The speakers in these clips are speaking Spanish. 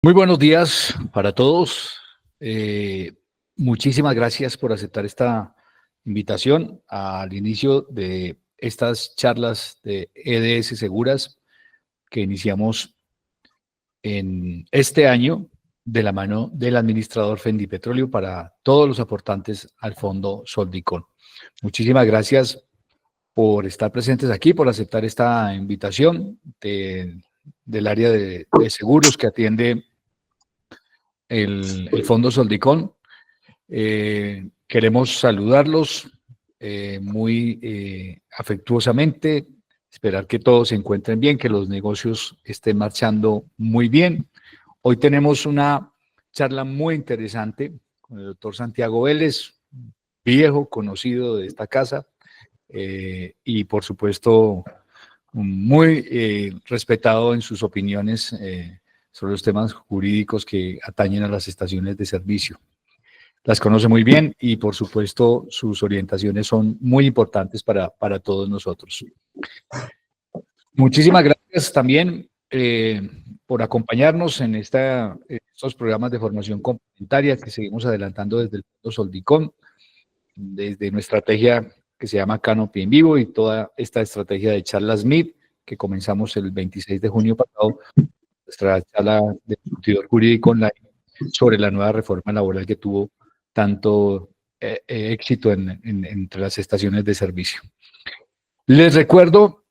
Muy buenos días para todos. Muchísimas gracias por aceptar esta invitación al inicio de estas charlas de EDS Seguras que iniciamos en este año de la mano del administrador Fendi Petróleo para todos los aportantes al Fondo Soldicón. Muchísimas gracias por estar presentes aquí, por aceptar esta invitación del área de seguros que atiende el Fondo Soldicón. Queremos saludarlos muy afectuosamente, esperar que todos se encuentren bien, que los negocios estén marchando muy bien. Hoy tenemos una charla muy interesante con el doctor Santiago Vélez, viejo conocido de esta casa, y por supuesto muy respetado en sus opiniones sobre los temas jurídicos que atañen a las estaciones de servicio. Las conoce muy bien y, por supuesto, sus orientaciones son muy importantes para todos nosotros. Muchísimas gracias también por acompañarnos en estos programas de formación complementaria que seguimos adelantando desde el Fondo Soldicón, desde nuestra estrategia que se llama Canopy en Vivo y toda esta estrategia de charlas MIT que comenzamos el 26 de junio pasado, nuestra charla de discutidor jurídico online sobre la nueva reforma laboral que tuvo tanto éxito entre las estaciones de servicio. Les recuerdo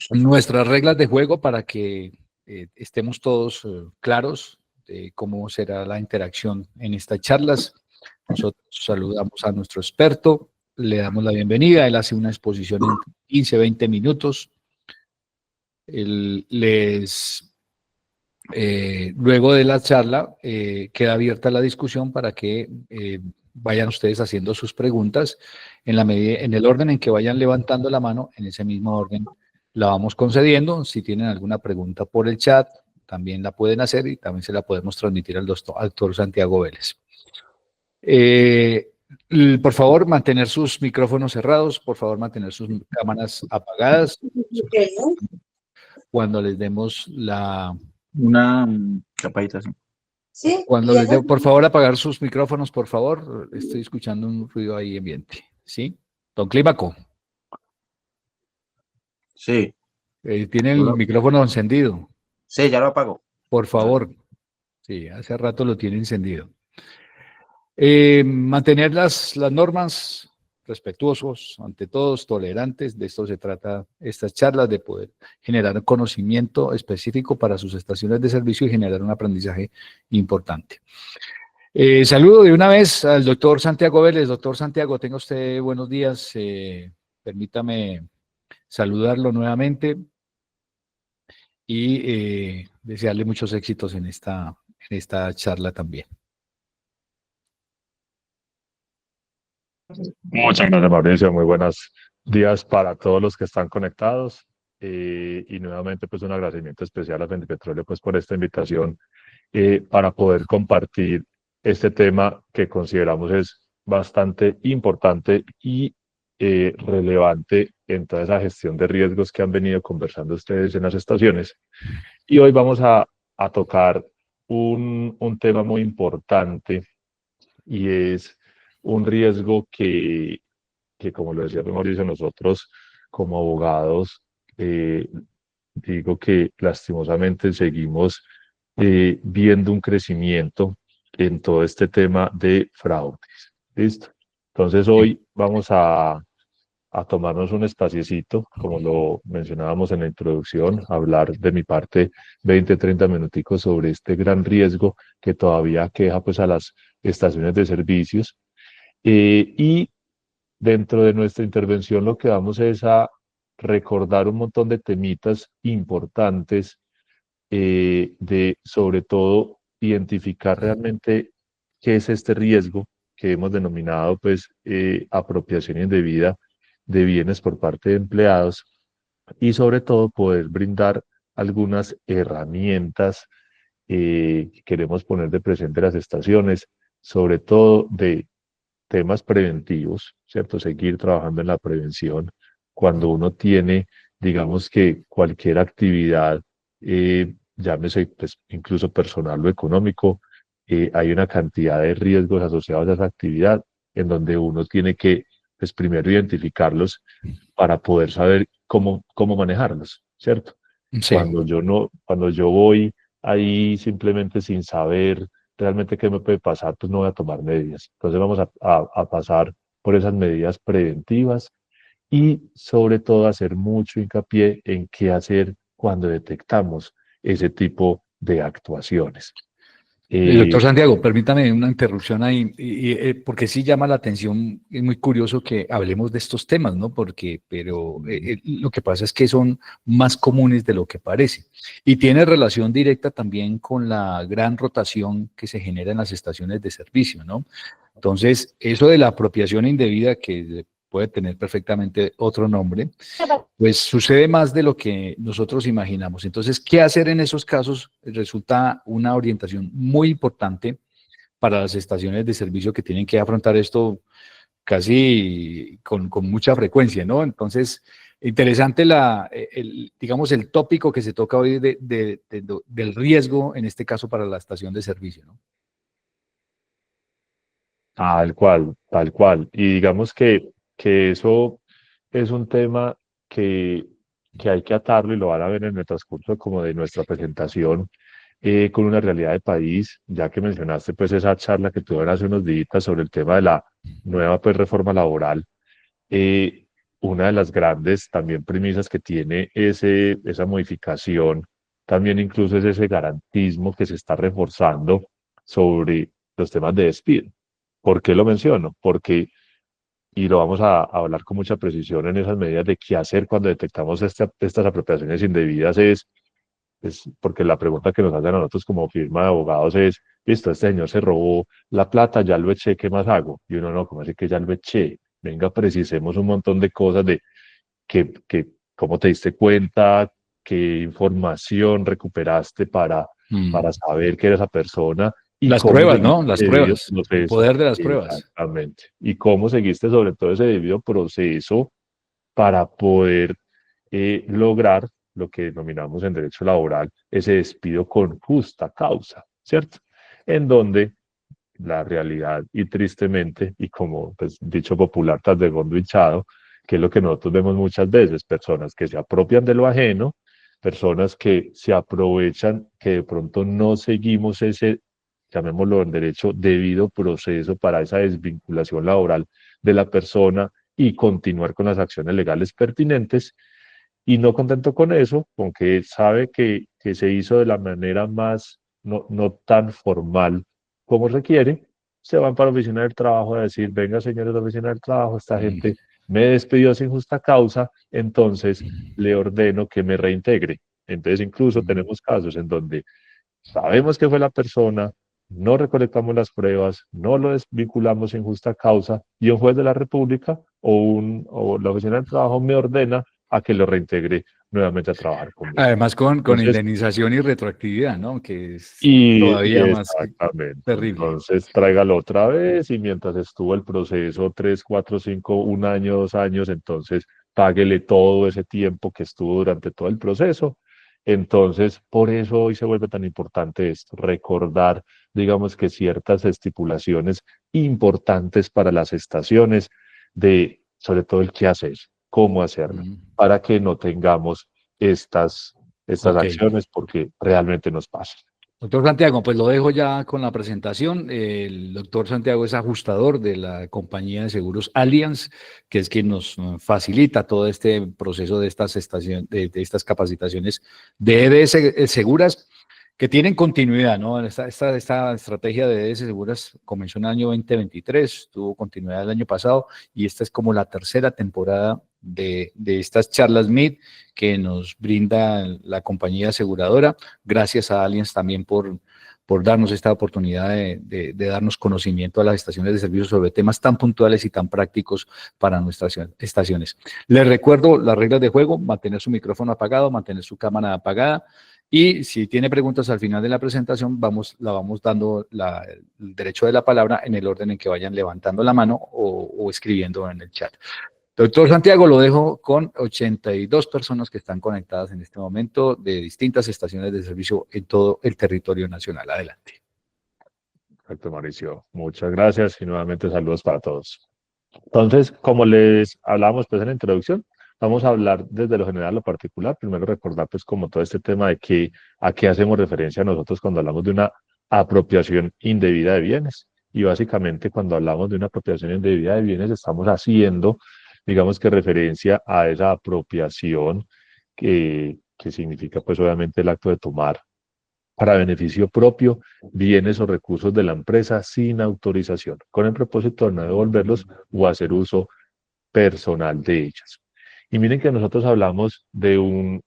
nuestras reglas de juego para que estemos todos claros de cómo será la interacción en estas charlas. Nosotros saludamos a nuestro experto, le damos la bienvenida, él hace una exposición en 15, 20 minutos. Luego de la charla queda abierta la discusión para que vayan ustedes haciendo sus preguntas en el orden en que vayan levantando la mano, en ese mismo orden la vamos concediendo. Si tienen alguna pregunta por el chat, también la pueden hacer y también se la podemos transmitir al doctor Santiago Vélez. Por favor, mantener sus micrófonos cerrados, por favor, mantener sus cámaras apagadas. Cuando les demos una capacitación. Sí. Cuando les dé, por favor, apagar sus micrófonos, por favor. Estoy escuchando un ruido ahí ambiente. ¿Sí? Don Clímaco. Sí. ¿Tiene el micrófono encendido? Sí, ya lo apago. Por favor. Sí, hace rato lo tiene encendido. Mantener las normas, respetuosos ante todos, tolerantes. De esto se trata estas charlas, de poder generar conocimiento específico para sus estaciones de servicio y generar un aprendizaje importante. Saludo de una vez al doctor Santiago Vélez. Doctor Santiago, tenga usted buenos días. Permítame saludarlo nuevamente y desearle muchos éxitos en esta charla también. Muchas gracias, Mauricio. Muy buenos días para todos los que están conectados. Y nuevamente, pues un agradecimiento especial a Fendi Petróleo pues, por esta invitación para poder compartir este tema que consideramos es bastante importante y relevante en toda esa gestión de riesgos que han venido conversando ustedes en las estaciones. Y hoy vamos a tocar un tema muy importante y es un riesgo que como lo decía Mauricio, nosotros como abogados, digo que lastimosamente seguimos viendo un crecimiento en todo este tema de fraudes. ¿Listo? Entonces hoy vamos a tomarnos un espaciecito, como lo mencionábamos en la introducción, hablar de mi parte 20, 30 minuticos sobre este gran riesgo que todavía aqueja pues a las estaciones de servicios. Y dentro de nuestra intervención lo que vamos es a recordar un montón de temitas importantes de, sobre todo, identificar realmente qué es este riesgo que hemos denominado, pues, apropiación indebida de bienes por parte de empleados y, sobre todo, poder brindar algunas herramientas que queremos poner de presente las estaciones, sobre todo de temas preventivos, ¿cierto? Seguir trabajando en la prevención cuando uno tiene, digamos que cualquier actividad llámese pues, incluso personal o económico, hay una cantidad de riesgos asociados a esa actividad en donde uno tiene que, pues, primero identificarlos para poder saber cómo manejarlos, ¿cierto? Sí. Cuando yo voy ahí simplemente sin saber realmente qué me puede pasar, pues no voy a tomar medidas. Entonces vamos a pasar por esas medidas preventivas y sobre todo hacer mucho hincapié en qué hacer cuando detectamos ese tipo de actuaciones. Doctor Eh, Santiago, permítame una interrupción ahí, porque sí llama la atención, es muy curioso que hablemos de estos temas, ¿no? Pero lo que pasa es que son más comunes de lo que parece. Y tiene relación directa también con la gran rotación que se genera en las estaciones de servicio, ¿no? Entonces, eso de la apropiación indebida, que puede tener perfectamente otro nombre, pues sucede más de lo que nosotros imaginamos. Entonces, ¿qué hacer en esos casos? Resulta una orientación muy importante para las estaciones de servicio que tienen que afrontar esto casi con mucha frecuencia, ¿no? Entonces, interesante digamos, el tópico que se toca hoy del riesgo, en este caso para la estación de servicio, ¿no? Tal cual, tal cual. Y digamos que eso es un tema que, que hay que atarlo y lo van a ver en el transcurso como de nuestra presentación con una realidad de país, ya que mencionaste pues esa charla que tuvieron hace unos días sobre el tema de la nueva pues reforma laboral. eh, una de las grandes también premisas que tiene esa modificación también incluso es ese garantismo que se está reforzando sobre los temas de despido. ¿Por qué lo menciono? Porque, y lo vamos a hablar con mucha precisión en esas medidas de qué hacer cuando detectamos estas apropiaciones indebidas, es porque la pregunta que nos hacen a nosotros como firma de abogados es, listo, este señor se robó la plata, ya lo eché, ¿qué más hago? Y uno no, ¿cómo así que ya lo eché? Venga, precisemos un montón de cosas de cómo te diste cuenta, qué información recuperaste para Mm. saber que era esa persona y Las cómo pruebas, ¿no? seguiste Las ese debido pruebas, el proceso. poder de las pruebas. Exactamente. Y cómo seguiste sobre todo ese debido proceso para poder lograr lo que denominamos en derecho laboral ese despido con justa causa, ¿cierto? En donde la realidad y tristemente, y como pues, dicho popular, tras de fondo hinchado, que es lo que nosotros vemos muchas veces, personas que se apropian de lo ajeno, personas que se aprovechan, que de pronto no seguimos ese, llamémoslo en derecho, debido proceso para esa desvinculación laboral de la persona y continuar con las acciones legales pertinentes. Y no contento con eso, con que sabe que se hizo de la manera más, no tan formal como requiere, se van para la oficina del trabajo a decir, venga señores de la oficina del trabajo, esta Mm. gente me despidió sin justa causa, entonces le ordeno que me reintegre. Entonces incluso Mm. tenemos casos en donde sabemos que fue la persona, no recolectamos las pruebas, no lo desvinculamos sin justa causa y un juez de la República o la oficina del trabajo me ordena a que lo reintegre nuevamente a trabajar conmigo. Además con Entonces, indemnización y retroactividad, ¿no? Que es y todavía más exactamente, terrible. entonces tráigalo otra vez y mientras estuvo el proceso, 3, 4, 5, un año, 2 años, entonces páguele todo ese tiempo que estuvo durante todo el proceso. Entonces, por eso hoy se vuelve tan importante esto, recordar, digamos que ciertas estipulaciones importantes para las estaciones de, sobre todo el qué hacer, cómo hacerlo, Mm. para que no tengamos estas Ok. acciones porque realmente nos pasa. Doctor Santiago, pues lo dejo ya con la presentación. El doctor Santiago es ajustador de la compañía de seguros Allianz, que es quien nos facilita todo este proceso de de estas capacitaciones de EDS seguras que tienen continuidad, ¿no? Esta estrategia de EDS seguras comenzó en el año 2023, tuvo continuidad el año pasado y esta es como la tercera temporada de estas charlas MIT que nos brinda la compañía aseguradora. Gracias a Allianz también por darnos esta oportunidad de darnos conocimiento a las estaciones de servicio sobre temas tan puntuales y tan prácticos para nuestras estaciones. Les recuerdo las reglas de juego: mantener su micrófono apagado, mantener su cámara apagada, y si tiene preguntas al final de la presentación, la vamos dando el derecho de la palabra en el orden en que vayan levantando la mano o escribiendo en el chat. Doctor Santiago, lo dejo con 82 personas que están conectadas en este momento de distintas estaciones de servicio en todo el territorio nacional. Adelante. Perfecto, Mauricio. Muchas gracias y nuevamente saludos para todos. Entonces, como les hablábamos pues en la introducción, vamos a hablar desde lo general a lo particular. Primero recordar pues como todo este tema de que a qué hacemos referencia nosotros cuando hablamos de una apropiación indebida de bienes. Y básicamente cuando hablamos de una apropiación indebida de bienes estamos haciendo, digamos que referencia a esa apropiación que significa pues obviamente el acto de tomar para beneficio propio bienes o recursos de la empresa sin autorización, con el propósito de no devolverlos o hacer uso personal de ellos. Y miren que nosotros hablamos de un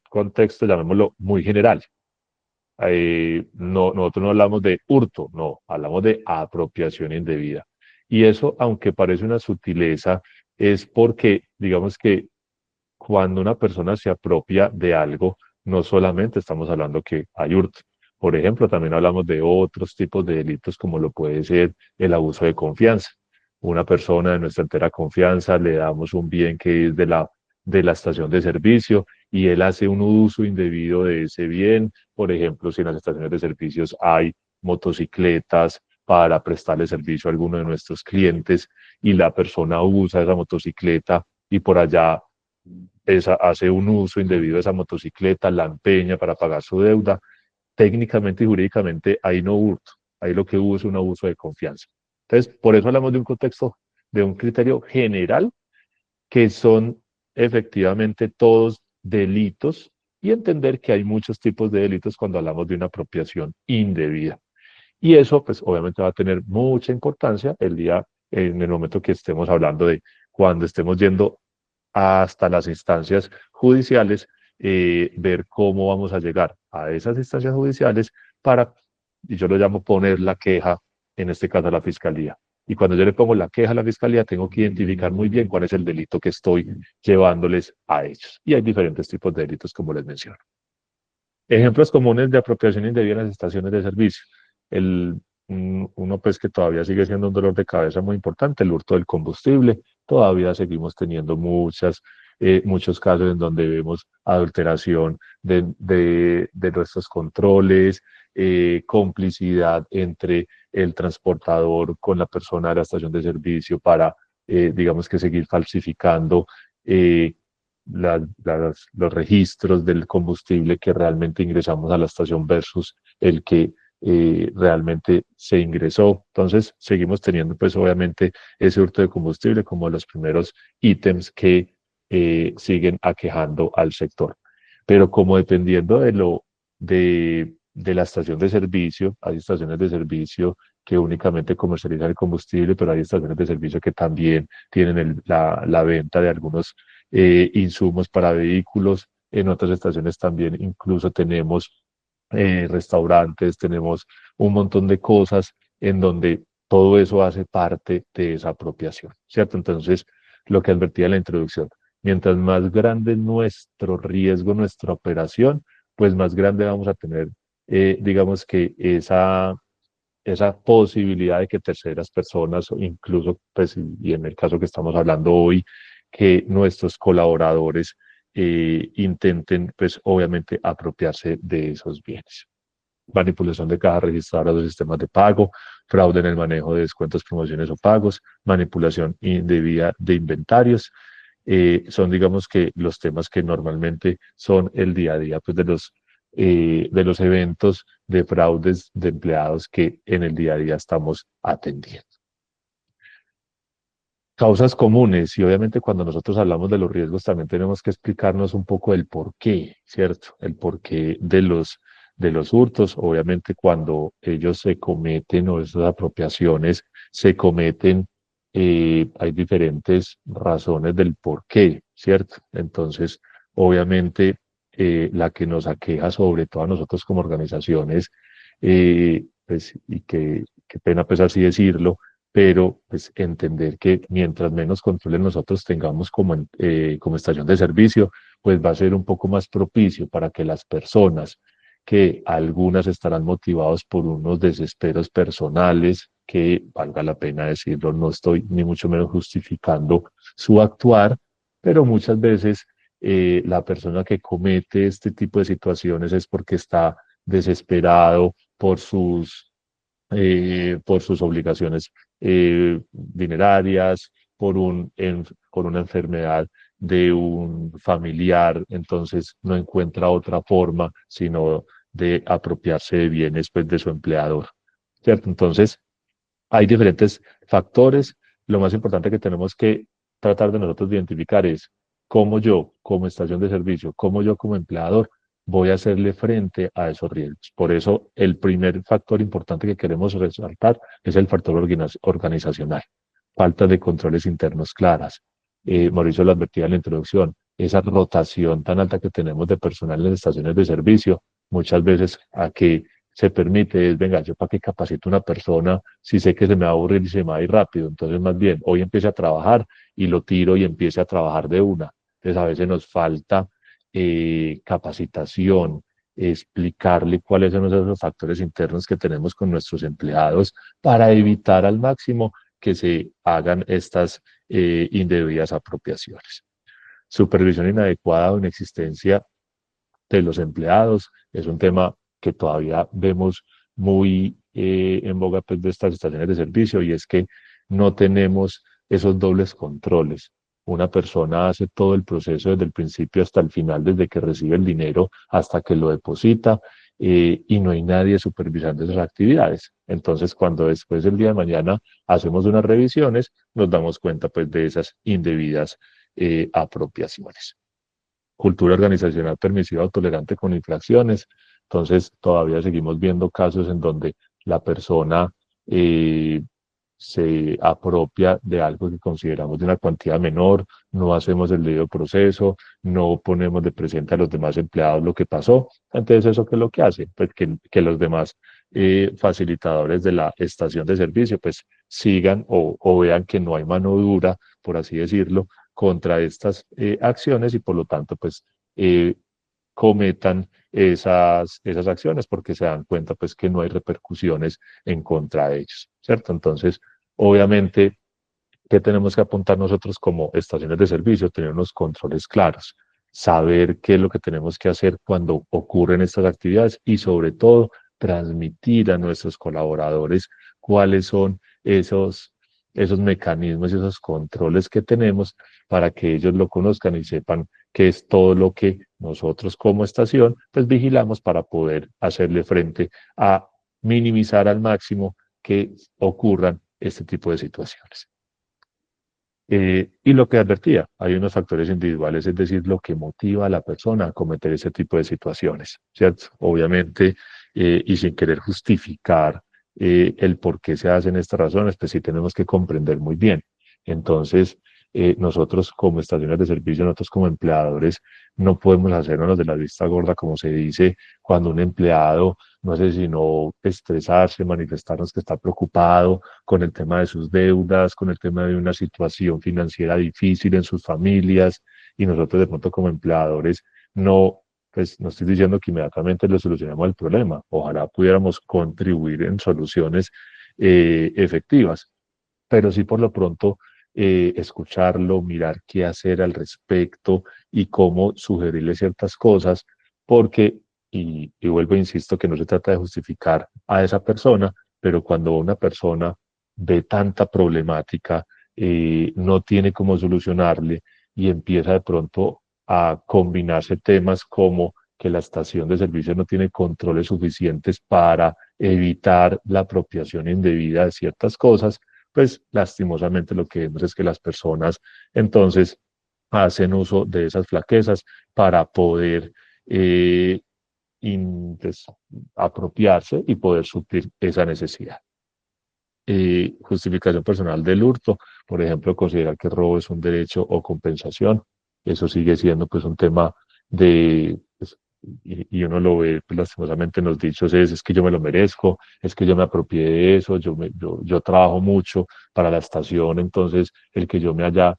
contexto, llamémoslo, muy general. Nosotros no hablamos de hurto, no, hablamos de apropiación indebida. Y eso, aunque parece una sutileza, es porque, digamos que cuando una persona se apropia de algo, no solamente estamos hablando que hay hurto. Por ejemplo, también hablamos de otros tipos de delitos como lo puede ser el abuso de confianza. Una persona de nuestra entera confianza le damos un bien que es de la estación de servicio y él hace un uso indebido de ese bien. Por ejemplo, si en las estaciones de servicios hay motocicletas para prestarle servicio a alguno de nuestros clientes y la persona usa esa motocicleta y por allá hace un uso indebido de esa motocicleta, la empeña para pagar su deuda, técnicamente y jurídicamente ahí no hurto, ahí lo que hubo es un abuso de confianza. Entonces, por eso hablamos de un contexto, de un criterio general, que son efectivamente todos delitos y entender que hay muchos tipos de delitos cuando hablamos de una apropiación indebida. Y eso, pues, obviamente va a tener mucha importancia en el momento que estemos hablando de cuando estemos yendo hasta las instancias judiciales, ver cómo vamos a llegar a esas instancias judiciales para, y yo lo llamo poner la queja, en este caso a la fiscalía. Y cuando yo le pongo la queja a la fiscalía, tengo que identificar muy bien cuál es el delito que estoy llevándoles a ellos. Y hay diferentes tipos de delitos, como les menciono. Ejemplos comunes de apropiación indebida en las estaciones de servicio. Uno pues que todavía sigue siendo un dolor de cabeza muy importante, el hurto del combustible. Todavía seguimos teniendo muchos casos en donde vemos adulteración de nuestros controles, complicidad entre el transportador con la persona de la estación de servicio para, digamos que seguir falsificando eh, los registros del combustible que realmente ingresamos a la estación versus el que realmente se ingresó. Entonces, seguimos teniendo, pues, obviamente, ese hurto de combustible como los primeros ítems que siguen aquejando al sector. Pero como dependiendo de la estación de servicio, hay estaciones de servicio que únicamente comercializan el combustible, pero hay estaciones de servicio que también tienen la venta de algunos insumos para vehículos. En otras estaciones también incluso tenemos restaurantes, tenemos un montón de cosas en donde todo eso hace parte de esa apropiación, ¿cierto? Entonces, lo que advertía en la introducción, mientras más grande nuestro riesgo, nuestra operación, pues más grande vamos a tener, digamos que esa posibilidad de que terceras personas, o incluso, pues, y en el caso que estamos hablando hoy, que nuestros colaboradores intenten, pues, obviamente, apropiarse de esos bienes. Manipulación de cajas registradoras de sistemas de pago, fraude en el manejo de descuentos, promociones o pagos, manipulación indebida de inventarios. Son, digamos que, los temas que normalmente son el día a día, pues, de los eventos de fraudes de empleados que en el día a día estamos atendiendo. Causas comunes, y obviamente cuando nosotros hablamos de los riesgos también tenemos que explicarnos un poco el por qué, ¿cierto? El porqué de los hurtos. Obviamente cuando ellos se cometen o esas apropiaciones se cometen, hay diferentes razones del por qué, ¿cierto? Entonces, obviamente, la que nos aqueja sobre todo a nosotros como organizaciones, pues, y qué pena pues así decirlo, pero pues entender que mientras menos controles nosotros tengamos como estación de servicio, pues va a ser un poco más propicio para que las personas, que algunas estarán motivados por unos desesperos personales, que valga la pena decirlo, no estoy ni mucho menos justificando su actuar, pero muchas veces la persona que comete este tipo de situaciones es porque está desesperado por sus obligaciones dinerarias, por una enfermedad de un familiar, entonces no encuentra otra forma sino de apropiarse de bienes pues, de su empleador, ¿cierto? Entonces, hay diferentes factores. Lo más importante que tenemos que tratar de nosotros de identificar es cómo yo, como estación de servicio, cómo yo como empleador, voy a hacerle frente a esos riesgos. Por eso, el primer factor importante que queremos resaltar es el factor organizacional. Falta de controles internos claras. Mauricio lo advertía en la introducción, esa rotación tan alta que tenemos de personal en las estaciones de servicio, muchas veces a que se permite es, venga, yo para qué capacito a una persona si sé que se me va a aburrir y se me va a ir rápido. Entonces, más bien, hoy empiece a trabajar y lo tiro y empiece a trabajar de una. Entonces, a veces nos falta capacitación, explicarle cuáles son esos factores internos que tenemos con nuestros empleados para evitar al máximo que se hagan estas indebidas apropiaciones. Supervisión inadecuada o inexistencia de los empleados es un tema que todavía vemos muy en boga pues, de estas estaciones de servicio y es que no tenemos esos dobles controles. Una persona hace todo el proceso desde el principio hasta el final, desde que recibe el dinero hasta que lo deposita y no hay nadie supervisando esas actividades. Entonces, cuando después del día de mañana hacemos unas revisiones, nos damos cuenta pues, de esas indebidas apropiaciones. Cultura organizacional permisiva o tolerante con infracciones. Entonces, todavía seguimos viendo casos en donde la persona eh, se apropia de algo que consideramos de una cuantía menor, no hacemos el debido proceso, no ponemos de presente a los demás empleados lo que pasó. Entonces, ¿eso qué es lo que hace? Pues que los demás facilitadores de la estación de servicio pues sigan o vean que no hay mano dura, por así decirlo, contra estas acciones y por lo tanto pues eh, cometan esas acciones porque se dan cuenta pues que no hay repercusiones en contra de ellos, ¿cierto? Entonces, obviamente, ¿qué tenemos que apuntar nosotros como estaciones de servicio? Tener unos controles claros, saber qué es lo que tenemos que hacer cuando ocurren estas actividades y sobre todo transmitir a nuestros colaboradores cuáles son esos mecanismos y esos controles que tenemos para que ellos lo conozcan y sepan qué es todo lo que nosotros como estación pues vigilamos para poder hacerle frente a minimizar al máximo que ocurran este tipo de situaciones. Y lo que advertía, hay unos factores individuales, es decir, lo que motiva a la persona a cometer ese tipo de situaciones, ¿cierto? Obviamente, y sin querer justificar el por qué se hacen estas razones, pues sí tenemos que comprender muy bien. Entonces, nosotros como estaciones de servicio, nosotros como empleadores, no podemos hacernos de la vista gorda, como se dice, cuando un empleado no hace sino estresarse, manifestarnos que está preocupado con el tema de sus deudas, con el tema de una situación financiera difícil en sus familias, y nosotros de pronto como empleadores no, pues no estoy diciendo que inmediatamente le solucionemos el problema, ojalá pudiéramos contribuir en soluciones efectivas, pero sí por lo pronto escucharlo, mirar qué hacer al respecto y cómo sugerirle ciertas cosas, porque, y vuelvo e insisto, que no se trata de justificar a esa persona, pero cuando una persona ve tanta problemática, no tiene cómo solucionarle y empieza de pronto a combinarse temas como que la estación de servicio no tiene controles suficientes para evitar la apropiación indebida de ciertas cosas, pues lastimosamente lo que vemos es que las personas entonces hacen uso de esas flaquezas para poder eh, pues, apropiarse y poder suplir esa necesidad. Justificación personal del hurto, por ejemplo, considerar que el robo es un derecho o compensación, eso sigue siendo pues un tema de, pues, y uno lo ve pues, lastimosamente en los dichos es que yo me lo merezco, es que yo me apropié de eso, yo trabajo mucho para la estación, entonces el que yo me haya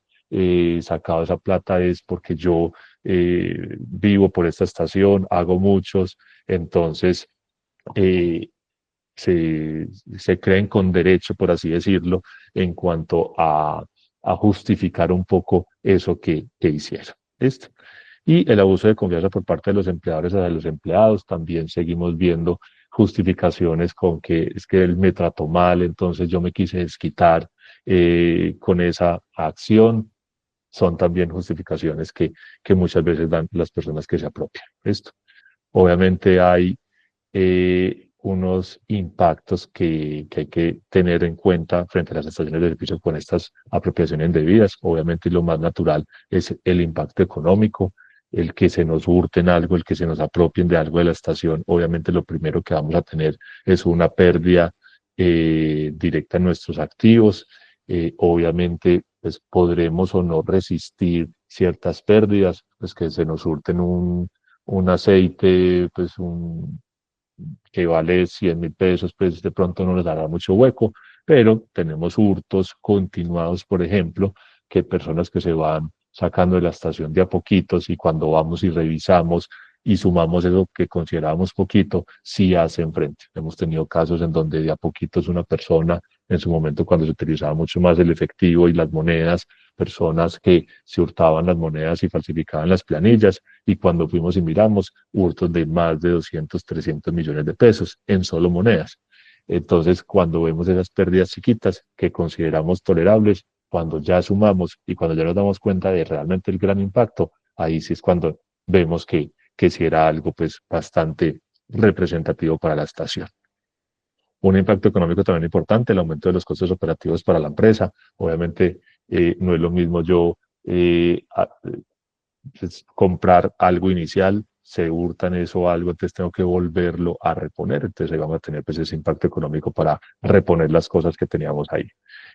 sacado esa plata es porque yo vivo por esta estación, hago muchos, entonces se creen con derecho, por así decirlo, en cuanto a justificar un poco eso que hicieron. ¿Listo? Y el abuso de confianza por parte de los empleadores hacia los empleados, también seguimos viendo justificaciones con que es que él me trató mal, entonces yo me quise desquitar con esa acción. Son también justificaciones que muchas veces dan las personas que se apropian. ¿Listo? Obviamente hay unos impactos que hay que tener en cuenta frente a las estaciones de servicio con estas apropiaciones indebidas. Obviamente lo más natural es el impacto económico, el que se nos hurten algo, el que se nos apropien de algo de la estación. Obviamente lo primero que vamos a tener es una pérdida directa en nuestros activos. Obviamente pues podremos o no resistir ciertas pérdidas, pues que se nos hurten un aceite, pues que vale 100.000 pesos, pues de pronto no nos dará mucho hueco, pero tenemos hurtos continuados, por ejemplo, que personas que se van sacando de la estación de a poquitos y cuando vamos y revisamos y sumamos eso que consideramos poquito, sí hacen frente. Hemos tenido casos en donde de a poquitos una persona, en su momento cuando se utilizaba mucho más el efectivo y las monedas, personas que se hurtaban las monedas y falsificaban las planillas, y cuando fuimos y miramos, hurtos de más de 200, 300 millones de pesos en solo monedas. Entonces, cuando vemos esas pérdidas chiquitas que consideramos tolerables, cuando ya sumamos y cuando ya nos damos cuenta de realmente el gran impacto, ahí sí es cuando vemos que sí era algo pues bastante representativo para la estación. Un impacto económico también importante, el aumento de los costos operativos para la empresa. Obviamente, no es lo mismo yo comprar algo inicial, se hurtan eso o algo, entonces tengo que volverlo a reponer. Entonces ahí vamos a tener pues ese impacto económico para reponer las cosas que teníamos ahí.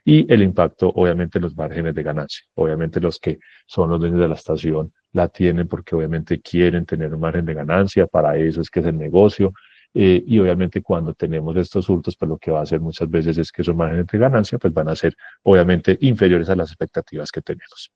Y el impacto, obviamente, los márgenes de ganancia. Obviamente los que son los dueños de la estación la tienen porque obviamente quieren tener un margen de ganancia, para eso es que es el negocio. Y obviamente cuando tenemos estos hurtos, pues lo que va a hacer muchas veces es que esos márgenes de ganancia pues van a ser obviamente inferiores a las expectativas que tenemos.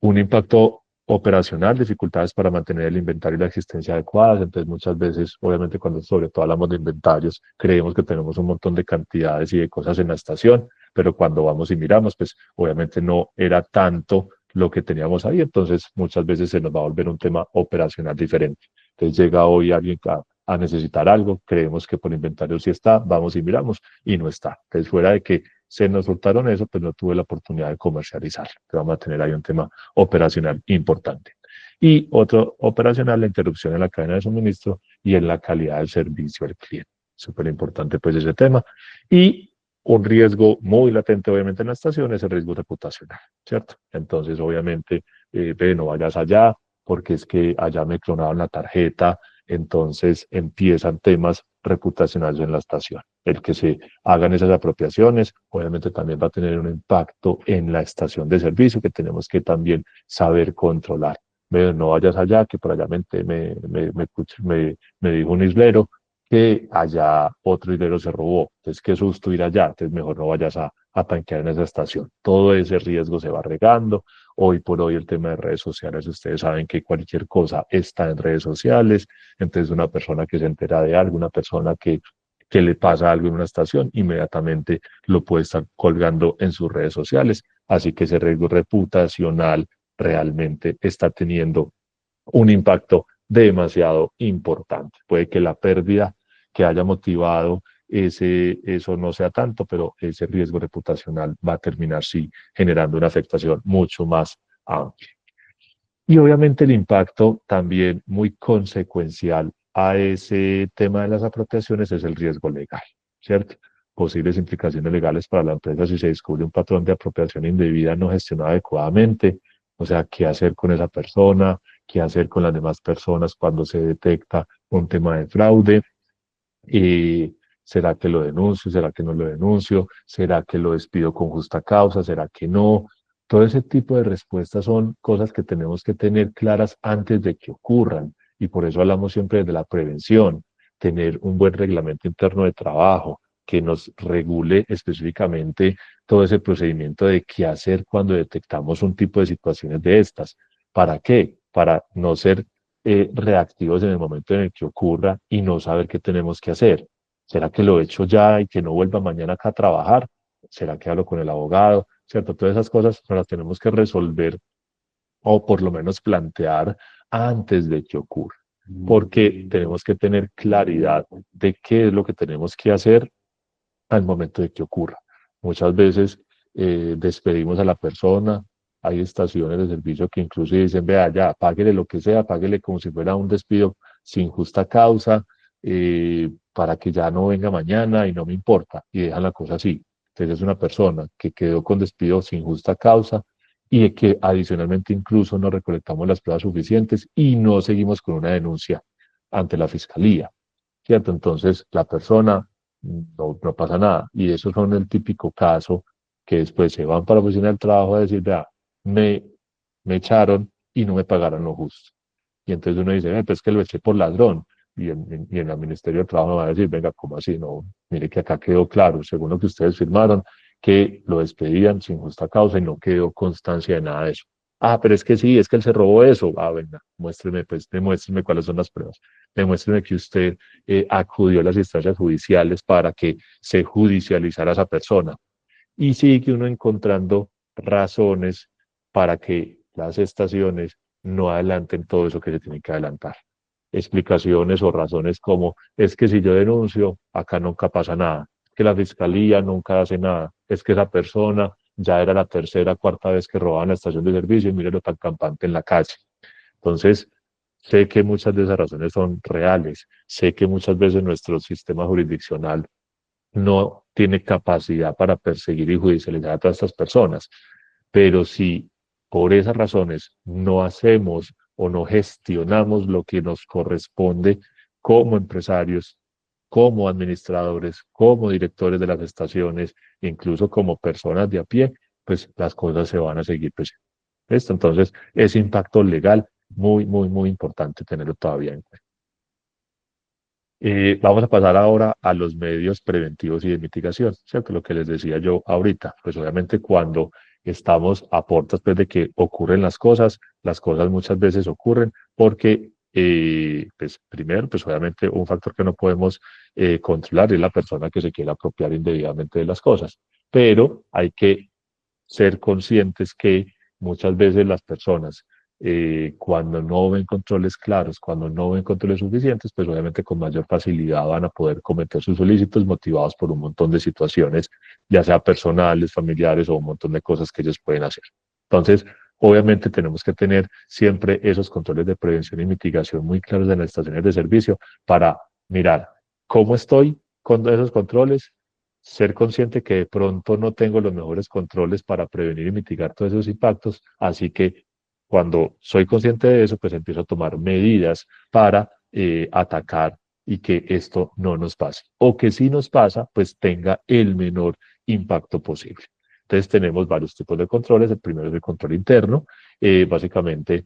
Un impacto operacional, dificultades para mantener el inventario y la existencia adecuadas. Entonces, muchas veces, obviamente, cuando sobre todo hablamos de inventarios, creemos que tenemos un montón de cantidades y de cosas en la estación, pero cuando vamos y miramos, pues obviamente no era tanto lo que teníamos ahí. Entonces, muchas veces se nos va a volver un tema operacional diferente. Entonces, llega hoy alguien a necesitar algo, creemos que por inventario sí está, vamos y miramos y no está. Entonces, fuera de que se nos soltaron eso, pues no tuve la oportunidad de comercializar. Entonces, vamos a tener ahí un tema operacional importante. Y otro operacional, la interrupción en la cadena de suministro y en la calidad del servicio al cliente. Súper importante pues ese tema. Y un riesgo muy latente obviamente en la estación es el riesgo reputacional, ¿cierto? Entonces obviamente, no vayas allá porque es que allá me clonaron la tarjeta, entonces empiezan temas reputacionales en la estación. El que se hagan esas apropiaciones, obviamente también va a tener un impacto en la estación de servicio que tenemos que también saber controlar. No vayas allá, que por allá me dijo un islero que allá otro islero se robó. Entonces, qué susto ir allá. Entonces, mejor no vayas a tanquear en esa estación. Todo ese riesgo se va regando. Hoy por hoy el tema de redes sociales, ustedes saben que cualquier cosa está en redes sociales. Entonces, una persona que se entera de algo, una persona que le pasa algo en una estación, inmediatamente lo puede estar colgando en sus redes sociales. Así que ese riesgo reputacional realmente está teniendo un impacto demasiado importante. Puede que la pérdida que haya motivado eso no sea tanto, pero ese riesgo reputacional va a terminar sí generando una afectación mucho más amplia. Y obviamente el impacto también muy consecuencial a ese tema de las apropiaciones es el riesgo legal, ¿cierto? Posibles implicaciones legales para la empresa si se descubre un patrón de apropiación indebida no gestionado adecuadamente, o sea, qué hacer con esa persona, qué hacer con las demás personas cuando se detecta un tema de fraude. ¿Será que lo denuncio? ¿Será que no lo denuncio? ¿Será que lo despido con justa causa? ¿Será que no? Todo ese tipo de respuestas son cosas que tenemos que tener claras antes de que ocurran. Y por eso hablamos siempre de la prevención, tener un buen reglamento interno de trabajo que nos regule específicamente todo ese procedimiento de qué hacer cuando detectamos un tipo de situaciones de estas. ¿Para qué? Para no ser reactivos en el momento en el que ocurra y no saber qué tenemos que hacer, ¿Será que lo echo ya y que no vuelva mañana acá a trabajar? ¿Será que hablo con el abogado? ¿Cierto? Todas esas cosas nos las tenemos que resolver o por lo menos plantear antes de que ocurra, porque tenemos que tener claridad de qué es lo que tenemos que hacer al momento de que ocurra. Muchas veces despedimos a la persona, hay estaciones de servicio que incluso dicen, vea, ya, páguele lo que sea, páguele como si fuera un despido sin justa causa, para que ya no venga mañana y no me importa, y dejan la cosa así. Entonces es una persona que quedó con despido sin justa causa y que adicionalmente incluso no recolectamos las pruebas suficientes y no seguimos con una denuncia ante la fiscalía, ¿cierto? Entonces la persona no pasa nada. Y esos son el típico caso que después se van para la oficina del trabajo a decir, vea, me, me echaron y no me pagaron lo justo. Y entonces uno dice, pues que lo eché por ladrón. Y en el Ministerio del Trabajo van a decir, venga, ¿cómo así? No, mire que acá quedó claro, según lo que ustedes firmaron, que lo despedían sin justa causa y no quedó constancia de nada de eso. Ah, pero es que sí, es que él se robó eso. Ah, venga, muéstreme, pues, demuéstreme cuáles son las pruebas. Demuéstreme que usted acudió a las instancias judiciales para que se judicializara a esa persona. Y sigue uno encontrando razones para que las estaciones no adelanten todo eso que se tiene que adelantar. Explicaciones o razones como, es que si yo denuncio, acá nunca pasa nada, que la fiscalía nunca hace nada, es que esa persona ya era la tercera, cuarta vez que robaban la estación de servicio y mírelo tan campante en la calle. Entonces, sé que muchas de esas razones son reales, sé que muchas veces nuestro sistema jurisdiccional no tiene capacidad para perseguir y judicializar a todas estas personas, pero si por esas razones no hacemos o no gestionamos lo que nos corresponde como empresarios, como administradores, como directores de las estaciones, incluso como personas de a pie, pues las cosas se van a seguir presentando. Entonces, ese impacto legal, muy importante tenerlo todavía en cuenta. Vamos a pasar ahora a los medios preventivos y de mitigación, ¿cierto? Lo que les decía yo ahorita, pues obviamente cuando estamos a puertas pues, de que ocurren las cosas muchas veces ocurren porque, pues primero, pues obviamente un factor que no podemos controlar es la persona que se quiere apropiar indebidamente de las cosas, pero hay que ser conscientes que muchas veces las personas, cuando no ven controles claros, cuando no ven controles suficientes, pues obviamente con mayor facilidad van a poder cometer sus ilícitos motivados por un montón de situaciones, ya sea personales, familiares o un montón de cosas que ellos pueden hacer. Entonces, obviamente tenemos que tener siempre esos controles de prevención y mitigación muy claros en las estaciones de servicio para mirar cómo estoy con esos controles, ser consciente que de pronto no tengo los mejores controles para prevenir y mitigar todos esos impactos, así que cuando soy consciente de eso, pues empiezo a tomar medidas para atacar y que esto no nos pase, o que si nos pasa, pues tenga el menor impacto posible. Entonces tenemos varios tipos de controles. El primero es el control interno, básicamente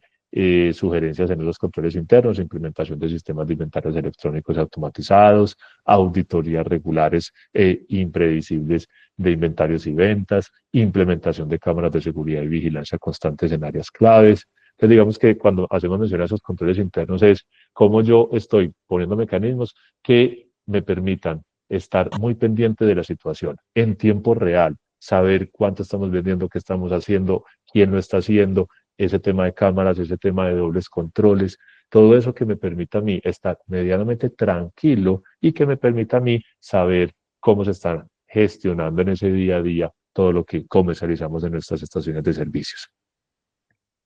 sugerencias en los controles internos, implementación de sistemas de inventarios electrónicos automatizados, auditorías regulares e imprevisibles de inventarios y ventas, implementación de cámaras de seguridad y vigilancia constantes en áreas claves. Entonces, digamos que cuando hacemos mención a esos controles internos es cómo yo estoy poniendo mecanismos que me permitan estar muy pendiente de la situación en tiempo real, saber cuánto estamos vendiendo, qué estamos haciendo, quién lo está haciendo, ese tema de cámaras, ese tema de dobles controles, todo eso que me permita a mí estar medianamente tranquilo y que me permita a mí saber cómo se están gestionando en ese día a día todo lo que comercializamos en nuestras estaciones de servicios.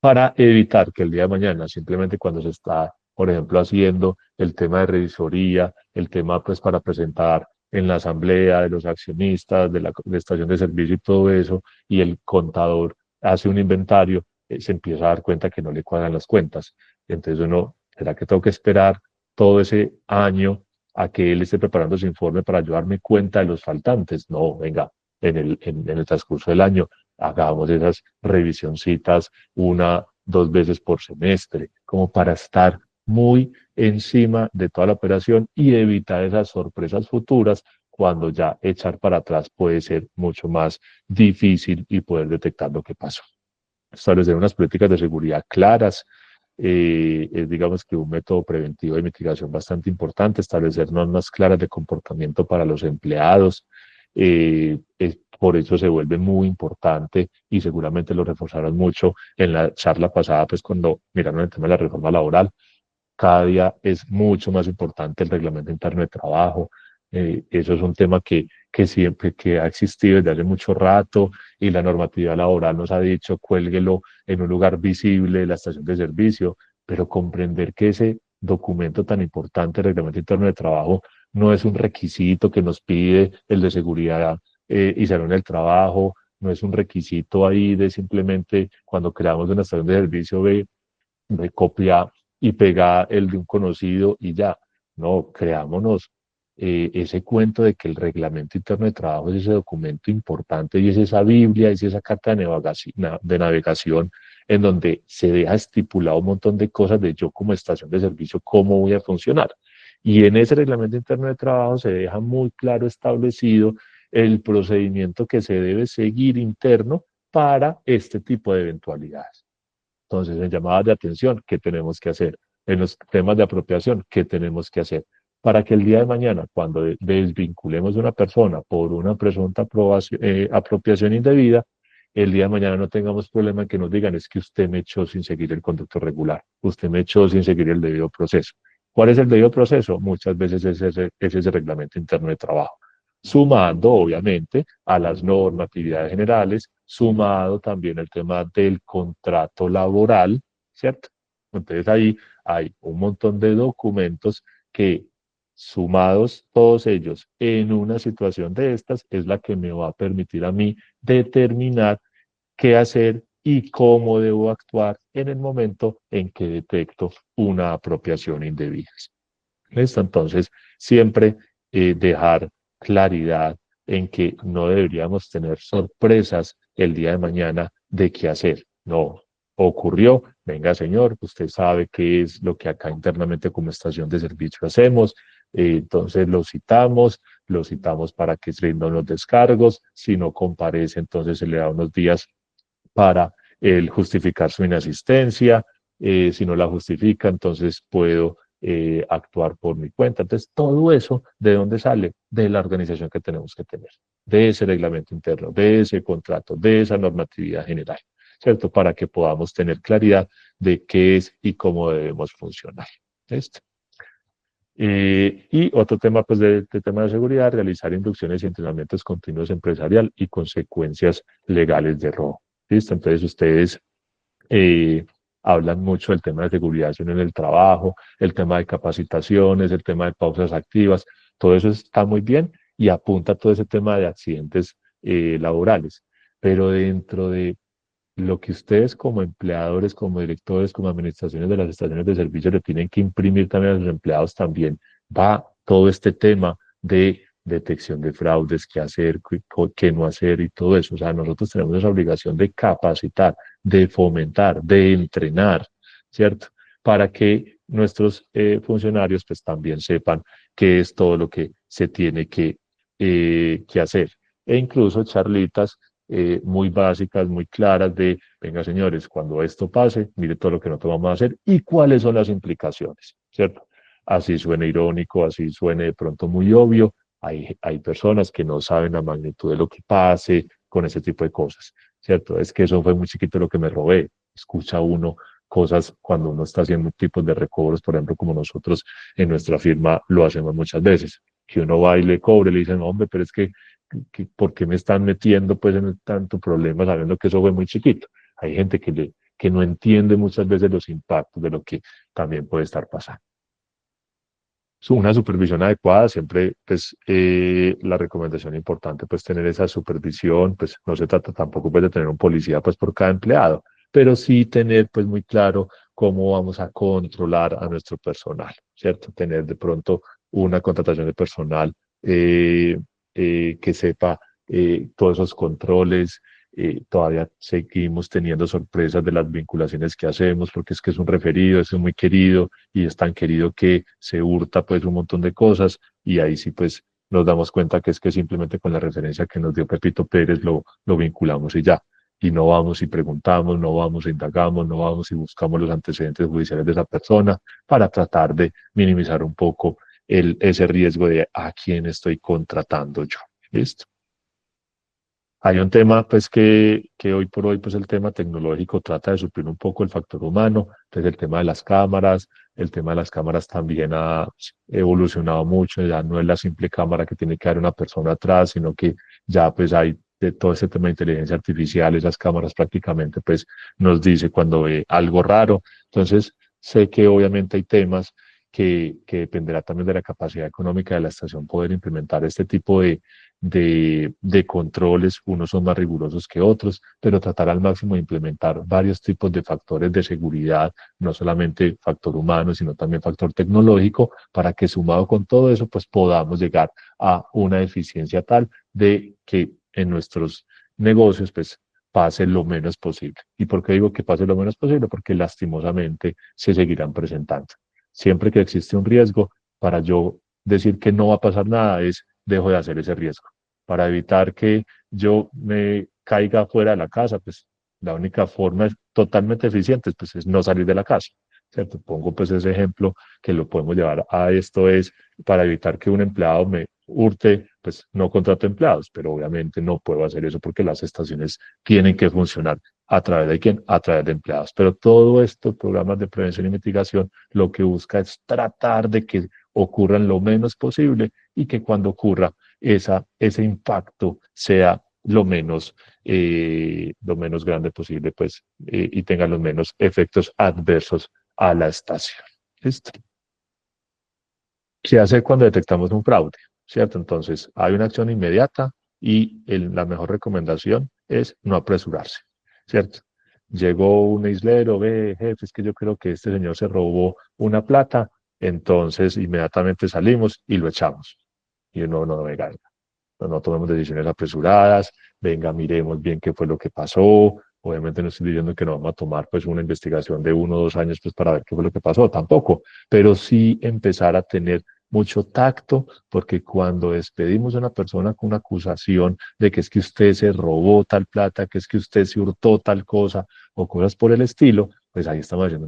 Para evitar que el día de mañana, simplemente cuando se está, por ejemplo, haciendo el tema de revisoría, el tema pues para presentar en la asamblea de los accionistas, de la estación de servicio y todo eso, y el contador hace un inventario, se empieza a dar cuenta que no le cuadran las cuentas. Entonces uno, ¿será que tengo que esperar todo ese año a que él esté preparando su informe para yo darme cuenta de los faltantes? No, venga, en el transcurso del año hagamos esas revisioncitas una, dos veces por semestre, como para estar muy encima de toda la operación y evitar esas sorpresas futuras cuando ya echar para atrás puede ser mucho más difícil y poder detectar lo que pasó. Establecer unas políticas de seguridad claras, es, digamos que un método preventivo de mitigación bastante importante, establecer normas claras de comportamiento para los empleados. Por eso se vuelve muy importante y seguramente lo reforzaron mucho en la charla pasada, pues cuando miraron el tema de la reforma laboral. Cada día es mucho más importante el reglamento interno de trabajo. Eso es un tema que siempre que ha existido desde hace mucho rato y la normatividad laboral nos ha dicho cuélguelo en un lugar visible de la estación de servicio, pero comprender que ese documento tan importante, el reglamento interno de trabajo, no es un requisito que nos pide el de seguridad y salud del trabajo, no es un requisito ahí de simplemente cuando creamos una estación de servicio de copia y pega el de un conocido y ya. No, creámonos ese cuento de que el reglamento interno de trabajo es ese documento importante y es esa Biblia, es esa carta de navegación en donde se deja estipulado un montón de cosas de yo como estación de servicio, cómo voy a funcionar. Y en ese reglamento interno de trabajo se deja muy claro establecido el procedimiento que se debe seguir interno para este tipo de eventualidades. Entonces, en llamadas de atención, ¿qué tenemos que hacer? En los temas de apropiación, ¿qué tenemos que hacer? Para que el día de mañana, cuando desvinculemos a una persona por una presunta apropiación indebida, el día de mañana no tengamos problema en que nos digan es que usted me echó sin seguir el conducto regular, usted me echó sin seguir el debido proceso. ¿Cuál es el debido proceso? Muchas veces es ese reglamento interno de trabajo, sumando obviamente a las normatividades generales, sumado también el tema del contrato laboral, ¿cierto? Entonces ahí hay un montón de documentos que sumados todos ellos en una situación de estas es la que me va a permitir a mí determinar qué hacer y cómo debo actuar en el momento en que detecto una apropiación indebida. ¿Listo? Entonces, siempre dejar claridad en que no deberíamos tener sorpresas el día de mañana de qué hacer. No, ocurrió, venga señor, usted sabe qué es lo que acá internamente como estación de servicio hacemos, entonces lo citamos para que se rindan los descargos, si no comparece, entonces se le da unos días para el justificar su inasistencia, si no la justifica, entonces puedo actuar por mi cuenta. Entonces, todo eso, ¿de dónde sale? De la organización que tenemos que tener, de ese reglamento interno, de ese contrato, de esa normatividad general, ¿cierto? Para que podamos tener claridad de qué es y cómo debemos funcionar. ¿Listo? Y otro tema, pues, de tema de seguridad, realizar inducciones y entrenamientos continuos empresarial y consecuencias legales de robo. ¿Listo? Entonces, ustedes eh, hablan mucho del tema de seguridad en el trabajo, el tema de capacitaciones, el tema de pausas activas, todo eso está muy bien y apunta a todo ese tema de accidentes laborales. Pero dentro de lo que ustedes como empleadores, como directores, como administraciones de las estaciones de servicio le tienen que imprimir también a sus empleados también, va todo este tema de detección de fraudes, qué hacer, qué no hacer y todo eso. O sea, nosotros tenemos esa obligación de capacitar, de fomentar, de entrenar, ¿cierto? Para que nuestros funcionarios pues también sepan qué es todo lo que se tiene que hacer. E incluso charlitas muy básicas, muy claras de, venga señores, cuando esto pase, mire todo lo que nosotros vamos a hacer y cuáles son las implicaciones, ¿cierto? Así suene irónico, así suene de pronto muy obvio, hay personas que no saben la magnitud de lo que pase con ese tipo de cosas, ¿cierto? Es que eso fue muy chiquito lo que me robé. Escucha uno cosas cuando uno está haciendo tipos de recobros, por ejemplo, como nosotros en nuestra firma lo hacemos muchas veces, que uno va y le cobre, le dicen, hombre, pero es que ¿por qué me están metiendo pues en tanto problema sabiendo que eso fue muy chiquito? Hay gente que no entiende muchas veces los impactos de lo que también puede estar pasando. Una supervisión adecuada, siempre pues la recomendación importante pues tener esa supervisión, pues no se trata tampoco pues de tener un policía pues por cada empleado, pero sí tener pues muy claro cómo vamos a controlar a nuestro personal, ¿cierto? Tener de pronto una contratación de personal que sepa todos esos controles. Todavía seguimos teniendo sorpresas de las vinculaciones que hacemos, porque es que es un referido, es muy querido y es tan querido que se hurta pues un montón de cosas y ahí sí pues nos damos cuenta que es que simplemente con la referencia que nos dio Pepito Pérez lo vinculamos y ya. y no vamos y preguntamos, no vamos e indagamos, no vamos y buscamos los antecedentes judiciales de esa persona para tratar de minimizar un poco ese riesgo de a quién estoy contratando yo. ¿Listo? Hay un tema, pues, que hoy por hoy, pues, el tema tecnológico trata de suplir un poco el factor humano. Entonces, el tema de las cámaras también ha evolucionado mucho. Ya no es la simple cámara que tiene que haber una persona atrás, sino que ya, pues, hay de todo este tema de inteligencia artificial. Esas cámaras prácticamente, pues, nos dice cuando ve algo raro. Entonces, sé que obviamente hay temas que dependerá también de la capacidad económica de la estación poder implementar este tipo de controles, unos son más rigurosos que otros, pero tratar al máximo de implementar varios tipos de factores de seguridad, no solamente factor humano, sino también factor tecnológico, para que sumado con todo eso, pues podamos llegar a una eficiencia tal de que en nuestros negocios, pues pase lo menos posible. ¿Y por qué digo que pase lo menos posible? Porque lastimosamente se seguirán presentando. Siempre que existe un riesgo, para yo decir que no va a pasar nada, es dejo de hacer ese riesgo. Para evitar que yo me caiga fuera de la casa, pues la única forma es totalmente eficiente, pues es no salir de la casa, ¿cierto? Pongo pues ese ejemplo que lo podemos llevar a esto es para evitar que un empleado me hurte, pues no contrato empleados, pero obviamente no puedo hacer eso porque las estaciones tienen que funcionar a través de quién, a través de empleados. Pero todo esto, programas de prevención y mitigación, lo que busca es tratar de que ocurran lo menos posible y que cuando ocurra ese impacto sea lo menos grande posible, pues, y tenga los menos efectos adversos a la estación. ¿Listo? ¿Qué hacer cuando detectamos un fraude? ¿Cierto? Entonces, hay una acción inmediata y la mejor recomendación es no apresurarse, ¿cierto? Llegó un islero, ve, jefe, es que yo creo que este señor se robó una plata, entonces inmediatamente salimos y lo echamos. Y uno no, venga, no tomemos decisiones apresuradas, venga, miremos bien qué fue lo que pasó. Obviamente no estoy diciendo que no vamos a tomar pues una investigación de 1 o 2 años pues para ver qué fue lo que pasó, tampoco, pero sí empezar a tener mucho tacto, porque cuando despedimos a una persona con una acusación de que es que usted se robó tal plata, que es que usted se hurtó tal cosa o cosas por el estilo, pues ahí estamos haciendo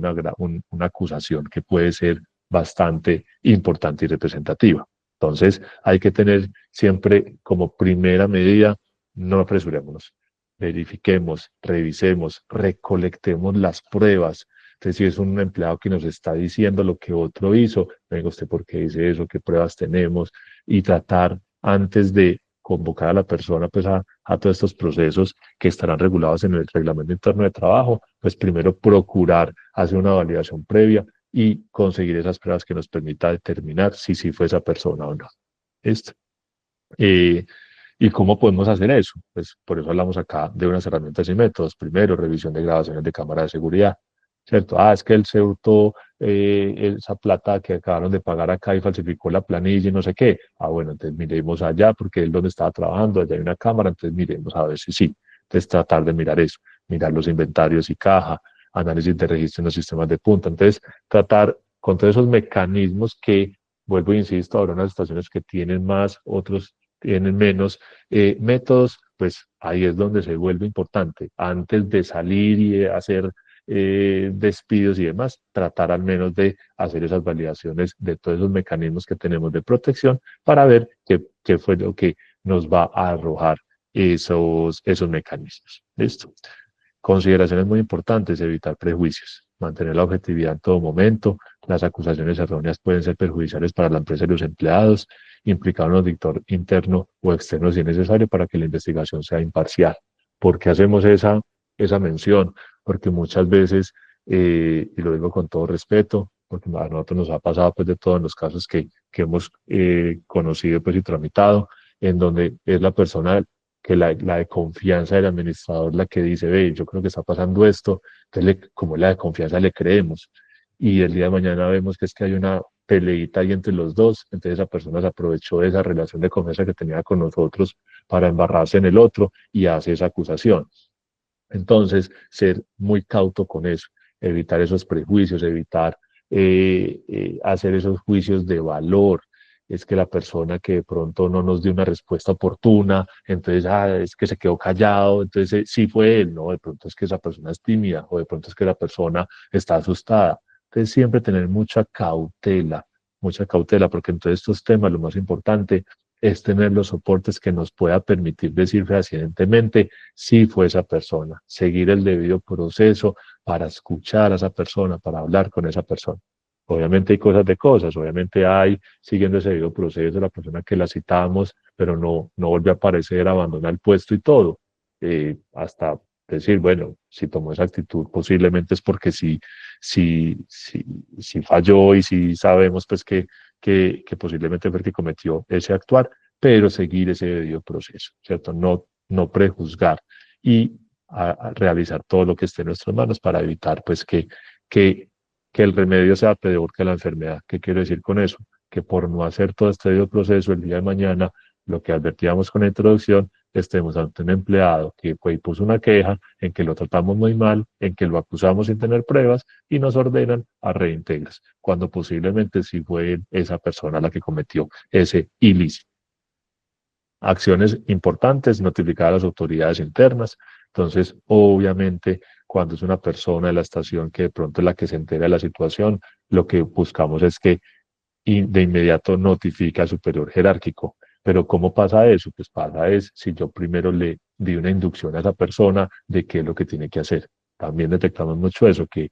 una acusación que puede ser bastante importante y representativa. Entonces, hay que tener siempre como primera medida, no apresurémonos, verifiquemos, revisemos, recolectemos las pruebas. Entonces, si es un empleado que nos está diciendo lo que otro hizo, venga usted, ¿por qué dice eso? ¿Qué pruebas tenemos? Y tratar antes de convocar a la persona pues a todos estos procesos que estarán regulados en el reglamento interno de trabajo, pues primero procurar hacer una validación previa y conseguir esas pruebas que nos permita determinar si sí fue esa persona o no. ¿Listo? ¿Y cómo podemos hacer eso? Pues por eso hablamos acá de unas herramientas y métodos. Primero, revisión de grabaciones de cámara de seguridad, ¿cierto? Ah, es que él se hurtó esa plata que acabaron de pagar acá y falsificó la planilla y no sé qué. Ah, bueno, entonces miremos allá porque él donde estaba trabajando, allá hay una cámara, entonces miremos a ver si sí. Entonces tratar de mirar eso, mirar los inventarios y caja, análisis de registro en los sistemas de punta. Entonces tratar con todos esos mecanismos que, vuelvo e insisto, habrá unas estaciones que tienen más, otros tienen menos métodos, pues ahí es donde se vuelve importante. Antes de salir y hacer despidos y demás, tratar al menos de hacer esas validaciones de todos esos mecanismos que tenemos de protección para ver qué fue lo que nos va a arrojar esos mecanismos. ¿Listo? Consideraciones muy importantes, evitar prejuicios, mantener la objetividad en todo momento. Las acusaciones erróneas pueden ser perjudiciales para la empresa y los empleados, implicar un auditor interno o externo si es necesario para que la investigación sea imparcial. ¿Por qué hacemos esa mención? Porque muchas veces, y lo digo con todo respeto, porque a nosotros nos ha pasado pues de todos los casos que hemos conocido pues y tramitado, en donde es la persona que la de confianza del administrador la que dice, ve, yo creo que está pasando esto, entonces como la de confianza le creemos. Y el día de mañana vemos que es que hay una peleita ahí entre los dos, entonces esa persona se aprovechó de esa relación de confianza que tenía con nosotros para embarrarse en el otro y hace esa acusación. Entonces, ser muy cauto con eso, evitar esos prejuicios, evitar hacer esos juicios de valor, es que la persona que de pronto no nos dio una respuesta oportuna, entonces, es que se quedó callado, entonces sí fue él, no, de pronto es que esa persona es tímida, o de pronto es que la persona está asustada. Entonces siempre tener mucha cautela, porque en todos estos temas lo más importante es tener los soportes que nos pueda permitir decir fehacientemente si fue esa persona, seguir el debido proceso para escuchar a esa persona, para hablar con esa persona. Obviamente hay cosas de cosas, obviamente hay, siguiendo ese debido proceso, la persona que la citamos, pero no vuelve a aparecer, abandona el puesto y todo. Hasta decir, bueno, si tomó esa actitud, posiblemente es porque sí falló y sí sabemos pues que posiblemente fue el que cometió ese actuar, pero seguir ese debido proceso, ¿cierto? No prejuzgar y a realizar todo lo que esté en nuestras manos para evitar pues que, que el remedio sea peor que la enfermedad. ¿Qué quiero decir con eso? Que por no hacer todo este debido proceso el día de mañana, lo que advertíamos con la introducción, estemos ante un empleado que fue y puso una queja, en que lo tratamos muy mal, en que lo acusamos sin tener pruebas y nos ordenan a reintegras, cuando posiblemente sí fue esa persona la que cometió ese ilícito. Acciones importantes, notificar a las autoridades internas. Entonces, obviamente, cuando es una persona de la estación que de pronto es la que se entera de la situación, lo que buscamos es que de inmediato notifica al superior jerárquico. Pero ¿cómo pasa eso? Pues pasa es si yo primero le di una inducción a esa persona de qué es lo que tiene que hacer. También detectamos mucho eso, que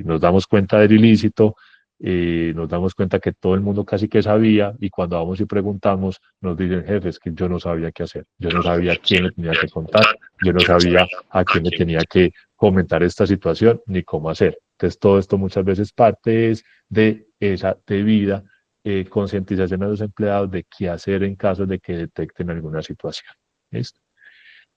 nos damos cuenta del ilícito, nos damos cuenta que todo el mundo casi que sabía y cuando vamos y preguntamos nos dicen, jefes, que yo no sabía qué hacer, yo no sabía a quién le tenía que contar, yo no sabía a quién le tenía que comentar esta situación ni cómo hacer. Entonces todo esto muchas veces parte es de esa debida concientización a los empleados de qué hacer en caso de que detecten alguna situación. ¿Listo?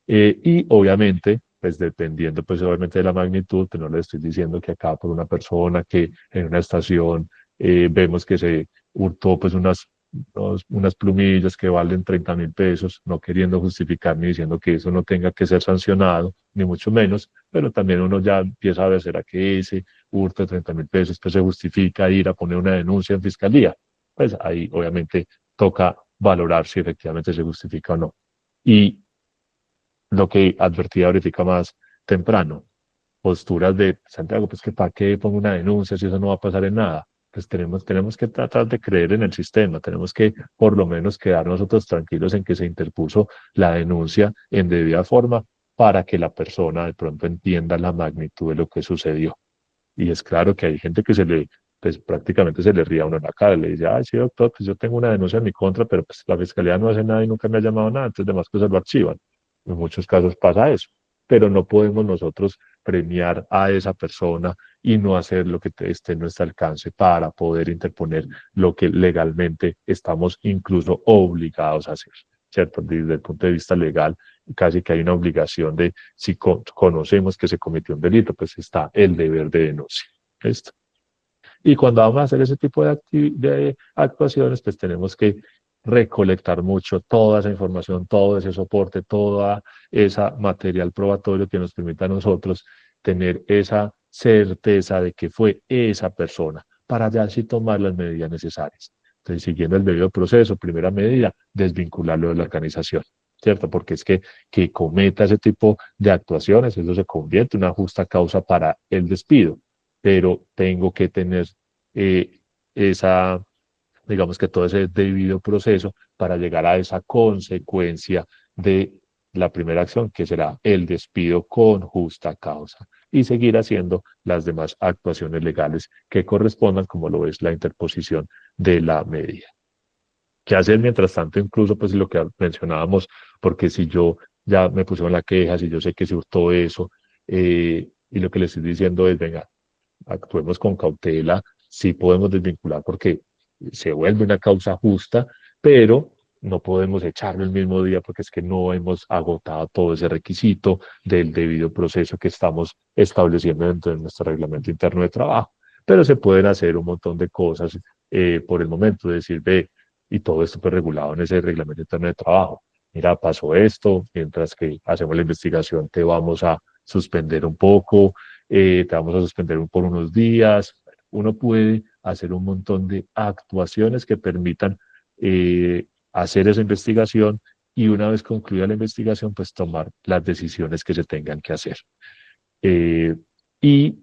Y obviamente, pues dependiendo pues obviamente de la magnitud, pues no le estoy diciendo que acá por una persona que en una estación vemos que se hurtó pues unas plumillas que valen 30.000 pesos, no queriendo justificar ni diciendo que eso no tenga que ser sancionado, ni mucho menos, pero también uno ya empieza a ver, ¿será que ese hurto de 30.000 pesos pues se justifica ir a poner una denuncia en fiscalía? Pues ahí obviamente toca valorar si efectivamente se justifica o no. Y lo que advertía ahorita más temprano, posturas de Santiago, pues que para qué pongo una denuncia si eso no va a pasar en nada. Pues tenemos que tratar de creer en el sistema, tenemos que por lo menos quedar nosotros tranquilos en que se interpuso la denuncia en debida forma para que la persona de pronto entienda la magnitud de lo que sucedió. Y es claro que hay gente que pues prácticamente se le ría a uno en la cara, le dice, ay, sí, doctor, pues yo tengo una denuncia en mi contra, pero pues la fiscalía no hace nada y nunca me ha llamado nada, entonces demás cosas lo archivan. En muchos casos pasa eso, pero no podemos nosotros premiar a esa persona y no hacer lo que esté en nuestro alcance para poder interponer lo que legalmente estamos incluso obligados a hacer, ¿cierto? Desde el punto de vista legal, casi que hay una obligación de, si conocemos que se cometió un delito, pues está el deber de denuncia. ¿Listo? Y cuando vamos a hacer ese tipo de actuaciones, pues tenemos que recolectar mucho toda esa información, todo ese soporte, toda esa material probatorio que nos permita a nosotros tener esa certeza de que fue esa persona para ya así tomar las medidas necesarias. Entonces, siguiendo el debido proceso, primera medida, desvincularlo de la organización, ¿cierto? Porque es que cometa ese tipo de actuaciones, eso se convierte en una justa causa para el despido, pero tengo que tener eh, esa, digamos que todo ese debido proceso para llegar a esa consecuencia de la primera acción, que será el despido con justa causa, y seguir haciendo las demás actuaciones legales que correspondan, como lo es la interposición de la medida. ¿Qué hacer mientras tanto? Incluso, pues lo que mencionábamos, porque si yo ya me pusieron la queja, si yo sé que se hurtó eso, y lo que le estoy diciendo es, venga, actuemos con cautela, sí podemos desvincular porque se vuelve una causa justa, pero no podemos echarlo el mismo día porque es que no hemos agotado todo ese requisito del debido proceso que estamos estableciendo dentro de nuestro reglamento interno de trabajo. Pero se pueden hacer un montón de cosas por el momento, decir, ve, y todo esto pues regulado en ese reglamento interno de trabajo. Mira, pasó esto, mientras que hacemos la investigación te vamos a suspender un poco, te vamos a suspender por unos días. uno puede hacer un montón de actuaciones que permitan hacer esa investigación y una vez concluida la investigación, pues tomar las decisiones que se tengan que hacer. Eh, y,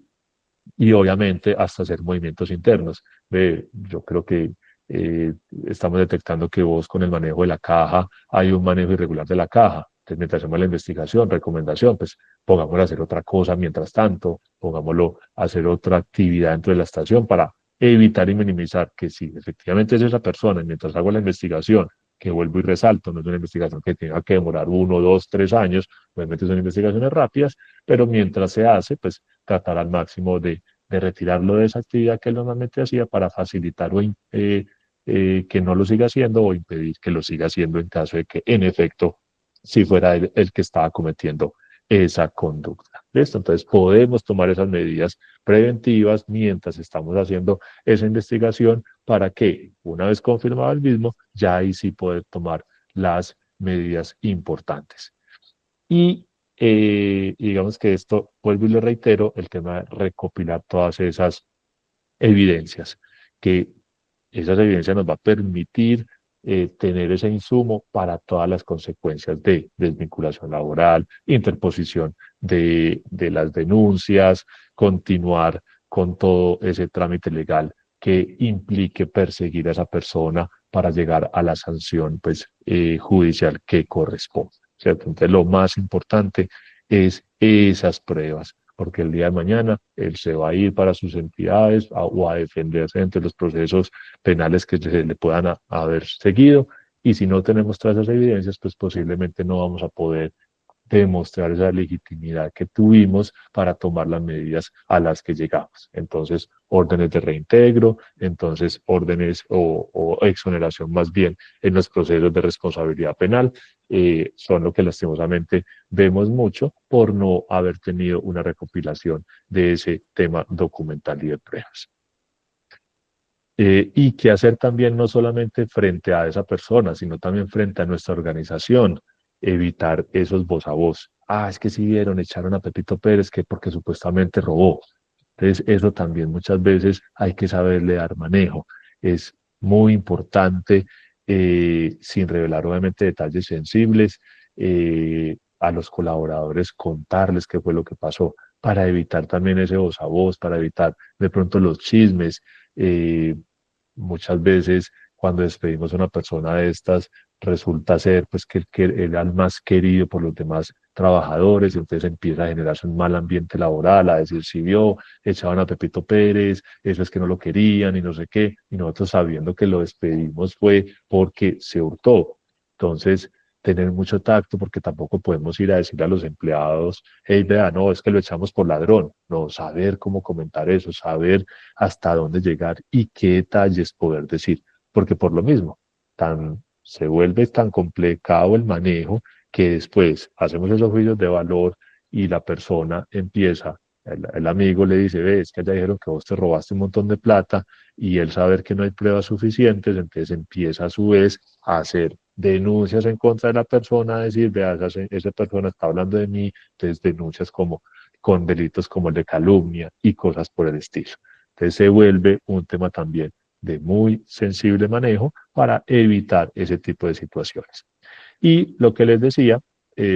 y obviamente hasta hacer movimientos internos. Yo creo que eh, estamos detectando que vos con el manejo de la caja, hay un manejo irregular de la caja. Entonces, mientras hacemos la investigación, recomendación, pues pongámoslo a hacer otra cosa mientras tanto, pongámoslo a hacer otra actividad dentro de la estación para evitar y minimizar que si efectivamente es esa persona, y mientras hago la investigación, que vuelvo y resalto, no es una investigación que tenga que demorar 1, 2, 3 años, obviamente son investigaciones rápidas, pero mientras se hace, pues tratar al máximo de retirarlo de esa actividad que él normalmente hacía para facilitar que no lo siga haciendo o impedir que lo siga haciendo en caso de que, en efecto, si fuera él el que estaba cometiendo esa conducta. ¿Listo? Entonces podemos tomar esas medidas preventivas mientras estamos haciendo esa investigación para que, una vez confirmado el mismo, ya ahí sí poder tomar las medidas importantes. Y digamos que esto, vuelvo y le reitero, el tema de recopilar todas esas evidencias, que esas evidencias nos va a permitir tener ese insumo para todas las consecuencias de desvinculación laboral, interposición de las denuncias, continuar con todo ese trámite legal que implique perseguir a esa persona para llegar a la sanción pues, judicial que corresponde. ¿Cierto? Entonces, lo más importante es esas pruebas, porque el día de mañana él se va a ir para sus entidades o a defenderse entre los procesos penales que se le puedan haber seguido, y si no tenemos todas esas evidencias, pues posiblemente no vamos a poder demostrar esa legitimidad que tuvimos para tomar las medidas a las que llegamos. Entonces, órdenes de reintegro, entonces órdenes o exoneración más bien en los procesos de responsabilidad penal, son lo que lastimosamente vemos mucho por no haber tenido una recopilación de ese tema documental y de pruebas. Y qué hacer también no solamente frente a esa persona, sino también frente a nuestra organización, evitar esos voz a voz. Ah, es que si vieron, echaron a Pepito Pérez que porque supuestamente robó. Entonces, eso también muchas veces hay que saberle dar manejo. Es muy importante, sin revelar obviamente detalles sensibles, a los colaboradores contarles qué fue lo que pasó, para evitar también ese voz a voz, para evitar de pronto los chismes. eh, Muchas veces cuando despedimos a una persona de estas, resulta ser pues que él era el más querido por los demás trabajadores, y entonces empieza a generarse un mal ambiente laboral, a decir si vio, echaban a Pepito Pérez, eso es que no lo querían y no sé qué, y nosotros sabiendo que lo despedimos fue porque se hurtó. Entonces, tener mucho tacto, porque tampoco podemos ir a decirle a los empleados, hey, vea, no, es que lo echamos por ladrón. No, saber cómo comentar eso, saber hasta dónde llegar y qué detalles poder decir, porque por lo mismo, se vuelve tan complicado el manejo que después hacemos esos juicios de valor y la persona empieza, el amigo le dice, ve, es que ya dijeron que vos te robaste un montón de plata, y él saber que no hay pruebas suficientes, entonces empieza a su vez a hacer denuncias en contra de la persona, a decir, vea, esa persona está hablando de mí, entonces denuncias como con delitos como el de calumnia y cosas por el estilo. Entonces se vuelve un tema también de muy sensible manejo para evitar ese tipo de situaciones. Y lo que les decía,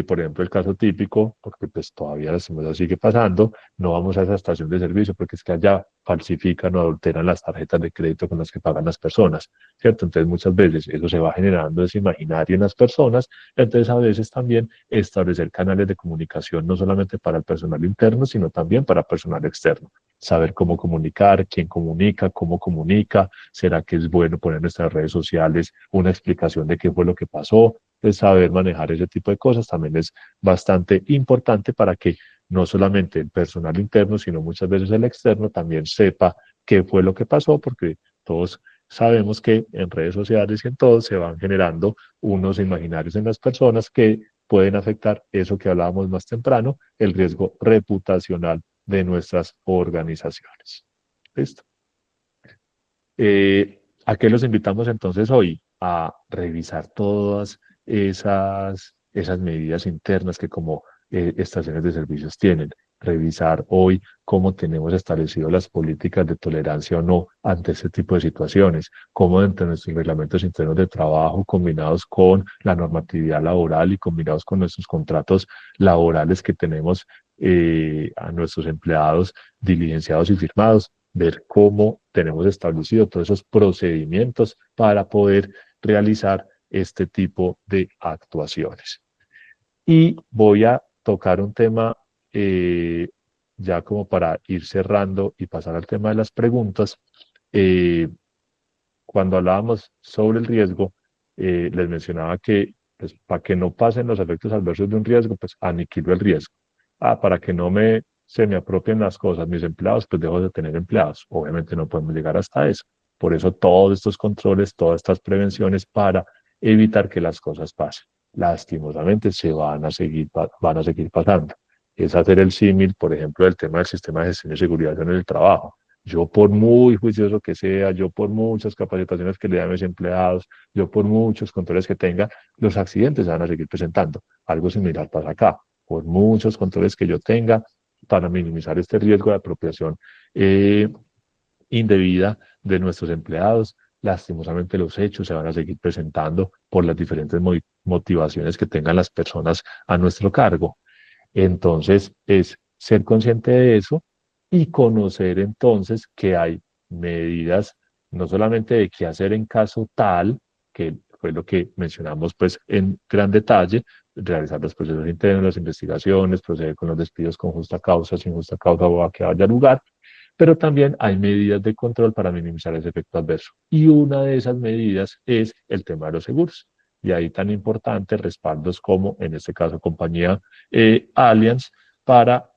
por ejemplo, el caso típico, porque pues todavía la semana sigue pasando, no vamos a esa estación de servicio porque es que allá falsifican o adulteran las tarjetas de crédito con las que pagan las personas, ¿cierto? Entonces muchas veces eso se va generando ese imaginario en las personas, entonces a veces también establecer canales de comunicación no solamente para el personal interno, sino también para personal externo. Saber cómo comunicar, quién comunica, cómo comunica, será que es bueno poner en nuestras redes sociales una explicación de qué fue lo que pasó. Pues saber manejar ese tipo de cosas también es bastante importante para que no solamente el personal interno, sino muchas veces el externo también sepa qué fue lo que pasó, porque todos sabemos que en redes sociales y en todo se van generando unos imaginarios en las personas que pueden afectar eso que hablábamos más temprano, el riesgo reputacional de nuestras organizaciones. ¿Listo? ¿A qué los invitamos entonces hoy? A revisar todas esas medidas internas que como estaciones de servicios tienen. revisar hoy cómo tenemos establecido las políticas de tolerancia o no ante este tipo de situaciones, cómo dentro de nuestros reglamentos internos de trabajo, combinados con la normatividad laboral y combinados con nuestros contratos laborales que tenemos a nuestros empleados diligenciados y firmados, ver cómo tenemos establecido todos esos procedimientos para poder realizar este tipo de actuaciones. Y voy a tocar un tema ya como para ir cerrando y pasar al tema de las preguntas. Cuando hablábamos sobre el riesgo, les mencionaba que pues, para que no pasen los efectos adversos de un riesgo, pues aniquilo el riesgo. Para que no se me apropien las cosas mis empleados, pues dejo de tener empleados. Obviamente no podemos llegar hasta eso. Por eso todos estos controles, todas estas prevenciones para evitar que las cosas pasen. Lastimosamente se van a seguir pasando. Es hacer el símil, por ejemplo, del tema del sistema de gestión y seguridad en el trabajo. Yo por muy juicioso que sea, yo por muchas capacitaciones que le dé a mis empleados, yo por muchos controles que tenga, los accidentes se van a seguir presentando. Algo similar pasa acá. Por muchos controles que yo tenga, para minimizar este riesgo de apropiación indebida de nuestros empleados, lastimosamente los hechos se van a seguir presentando por las diferentes motivaciones que tengan las personas a nuestro cargo. Entonces, es ser consciente de eso y conocer entonces que hay medidas, no solamente de qué hacer en caso tal, que fue lo que mencionamos pues en gran detalle, realizar los procesos internos, las investigaciones, proceder con los despidos con justa causa, sin justa causa o a que haya lugar, pero también hay medidas de control para minimizar ese efecto adverso. Y una de esas medidas es el tema de los seguros. Y ahí tan importante respaldos como, en este caso, compañía Allianz, para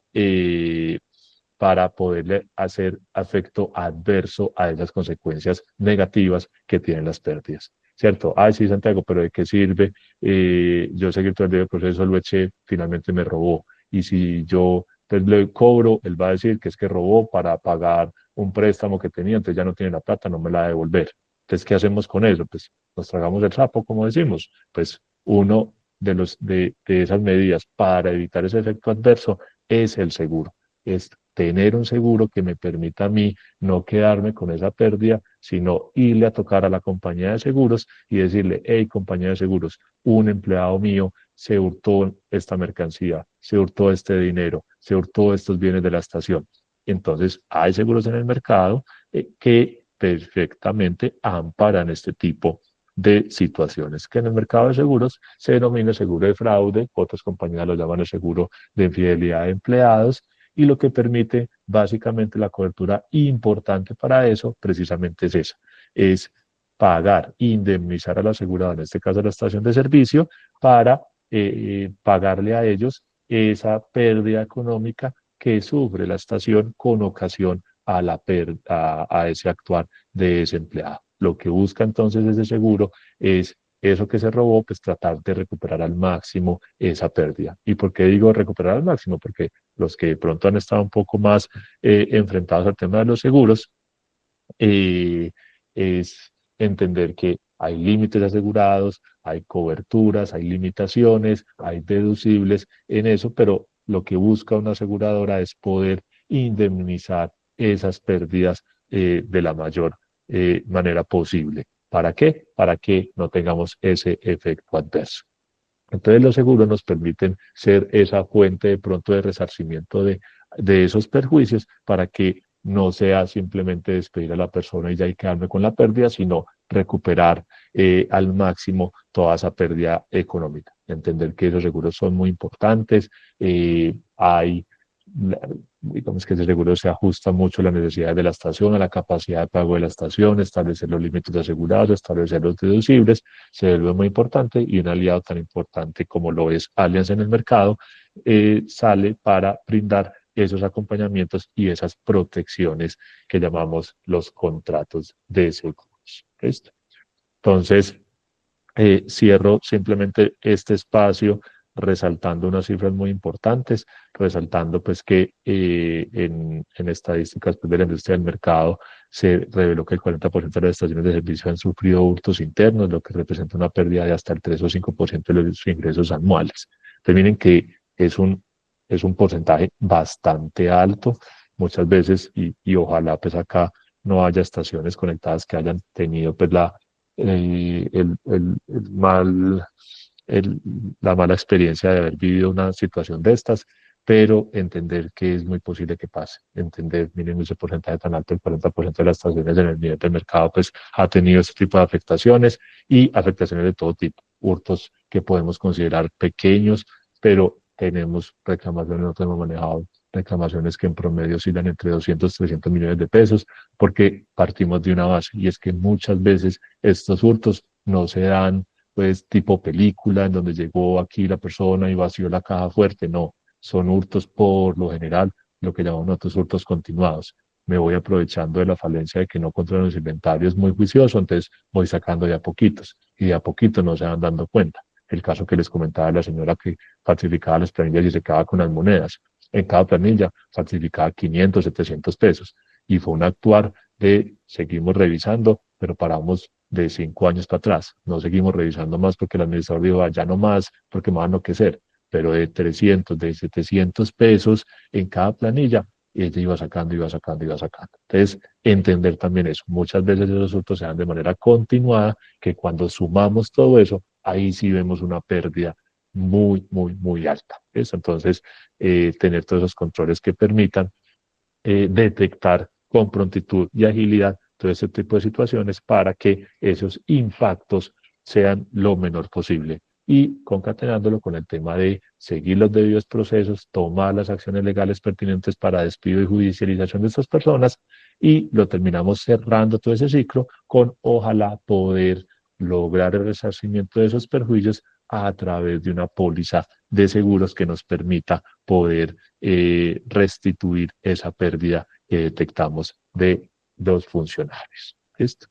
poderle hacer efecto adverso a esas consecuencias negativas que tienen las pérdidas. ¿Cierto? Ay, sí, Santiago, pero ¿de qué sirve? Yo seguí todo el proceso, lo eché, finalmente me robó. Y si yo pues, le cobro, él va a decir que es que robó para pagar un préstamo que tenía, entonces ya no tiene la plata, no me la va a devolver. Entonces, ¿qué hacemos con eso? Pues nos tragamos el sapo, como decimos. Pues uno de esas medidas para evitar ese efecto adverso es el seguro. Es tener un seguro que me permita a mí no quedarme con esa pérdida, sino irle a tocar a la compañía de seguros y decirle, hey, compañía de seguros, un empleado mío se hurtó esta mercancía, se hurtó este dinero, se hurtó estos bienes de la estación. Entonces, hay seguros en el mercado que perfectamente amparan este tipo de situaciones, que en el mercado de seguros se denomina seguro de fraude, otras compañías lo llaman el seguro de infidelidad de empleados, y lo que permite básicamente la cobertura importante para eso precisamente es esa, es pagar, indemnizar al asegurado, en este caso a la estación de servicio, para pagarle a ellos esa pérdida económica que sufre la estación con ocasión a ese actuar de ese empleado. Lo que busca entonces ese seguro es eso que se robó, pues tratar de recuperar al máximo esa pérdida. ¿Y por qué digo recuperar al máximo? Porque los que de pronto han estado un poco más enfrentados al tema de los seguros, es entender que hay límites asegurados, hay coberturas, hay limitaciones, hay deducibles en eso, pero lo que busca una aseguradora es poder indemnizar esas pérdidas de la mayor manera posible. ¿Para qué? Para que no tengamos ese efecto adverso. Entonces los seguros nos permiten ser esa fuente de pronto de resarcimiento de esos perjuicios para que no sea simplemente despedir a la persona y ya hay que quedarme con la pérdida, sino recuperar al máximo toda esa pérdida económica. Entender que esos seguros son muy importantes, digamos que ese seguro se ajusta mucho a las necesidades de la estación, a la capacidad de pago de la estación, establecer los límites asegurados, establecer los deducibles, se vuelve muy importante y un aliado tan importante como lo es Allianz en el mercado sale para brindar esos acompañamientos y esas protecciones que llamamos los contratos de seguros. ¿Listo? Entonces, cierro simplemente este espacio resaltando unas cifras muy importantes, resaltando pues que en estadísticas pues, de la industria del mercado se reveló que el 40% de las estaciones de servicio han sufrido hurtos internos, lo que representa una pérdida de hasta el 3 o 5% de los ingresos anuales. Entonces miren que es un es un porcentaje bastante alto muchas veces y ojalá pues acá no haya estaciones conectadas que hayan tenido pues el mal, el- la mala experiencia de haber vivido una situación de estas, pero entender que es muy posible que pase, entender, miren, ese porcentaje tan alto, el 40% de las estaciones en el nivel del mercado pues ha tenido este tipo de afectaciones y afectaciones de todo tipo, hurtos que podemos considerar pequeños, pero tenemos reclamaciones, nosotros hemos manejado reclamaciones que en promedio oscilan entre 200 300 millones de pesos, porque partimos de una base y es que muchas veces estos hurtos no se dan pues tipo película en donde llegó aquí la persona y vació la caja fuerte, no, son hurtos por lo general, lo que llamamos nosotros hurtos continuados. Me voy aprovechando de la falencia de que no controlan los inventarios muy juicioso, entonces voy sacando de a poquitos y de a poquito no se van dando cuenta. El caso que les comentaba de la señora que falsificaba las planillas y se quedaba con las monedas. En cada planilla falsificaba 500, 700 pesos y fue un actuar de seguimos revisando, pero paramos de 5 años para atrás. No seguimos revisando más porque el administrador dijo, "Ah, ya no más porque me van a enloquecer", pero de 300, de 700 pesos en cada planilla, y ella iba sacando, iba sacando, iba sacando. Entonces, entender también eso. Muchas veces esos hurtos se dan de manera continuada, que cuando sumamos todo eso, ahí sí vemos una pérdida muy, muy, muy alta. ¿Ves? Entonces, tener todos esos controles que permitan detectar con prontitud y agilidad todo ese tipo de situaciones para que esos impactos sean lo menor posible. Y concatenándolo con el tema de seguir los debidos procesos, tomar las acciones legales pertinentes para despido y judicialización de estas personas, y lo terminamos cerrando todo ese ciclo con ojalá poder lograr el resarcimiento de esos perjuicios a través de una póliza de seguros que nos permita poder restituir esa pérdida que detectamos de los funcionarios. ¿Listo?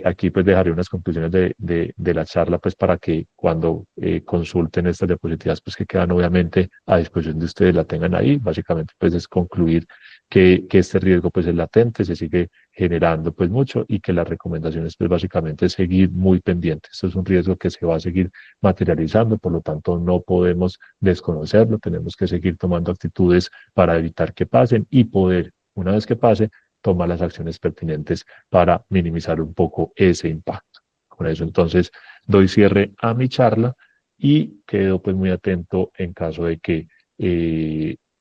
Aquí pues dejaré unas conclusiones de la charla pues para que cuando consulten estas diapositivas pues que quedan obviamente a disposición de ustedes la tengan ahí. Básicamente pues es concluir que este riesgo pues es latente, se sigue generando pues mucho y que las recomendaciones pues básicamente es seguir muy pendientes. Esto es un riesgo que se va a seguir materializando, por lo tanto no podemos desconocerlo, tenemos que seguir tomando actitudes para evitar que pasen y poder, una vez que pase, tomar las acciones pertinentes para minimizar un poco ese impacto. Con eso entonces doy cierre a mi charla y quedo pues muy atento en caso de que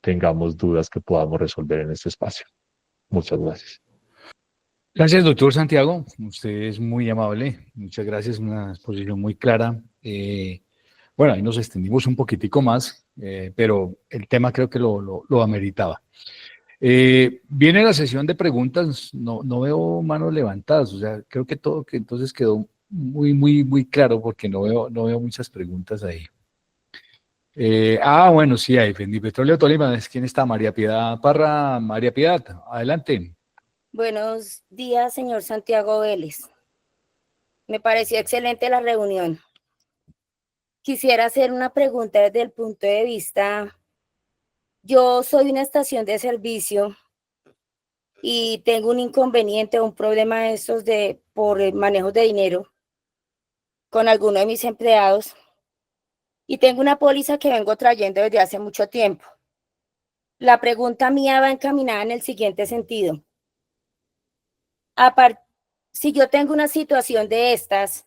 tengamos dudas que podamos resolver en este espacio. Muchas gracias. Gracias, doctor Santiago. Usted es muy amable. Muchas gracias. Una exposición muy clara. Bueno, ahí nos extendimos un poquitico más, pero el tema creo que lo ameritaba. Viene la sesión de preguntas. No veo manos levantadas. O sea, creo que todo que entonces quedó muy claro porque no veo muchas preguntas ahí. Bueno, sí, hay Petróleo Tolima. ¿Quién está? María Piedad Parra. María Piedad, adelante. Buenos días, señor Santiago Vélez. Me pareció excelente la reunión. Quisiera hacer una pregunta desde el punto de vista, yo soy una estación de servicio y tengo un inconveniente o un problema de estos por el manejo de dinero con alguno de mis empleados y tengo una póliza que vengo trayendo desde hace mucho tiempo. La pregunta mía va encaminada en el siguiente sentido. Si yo tengo una situación de estas,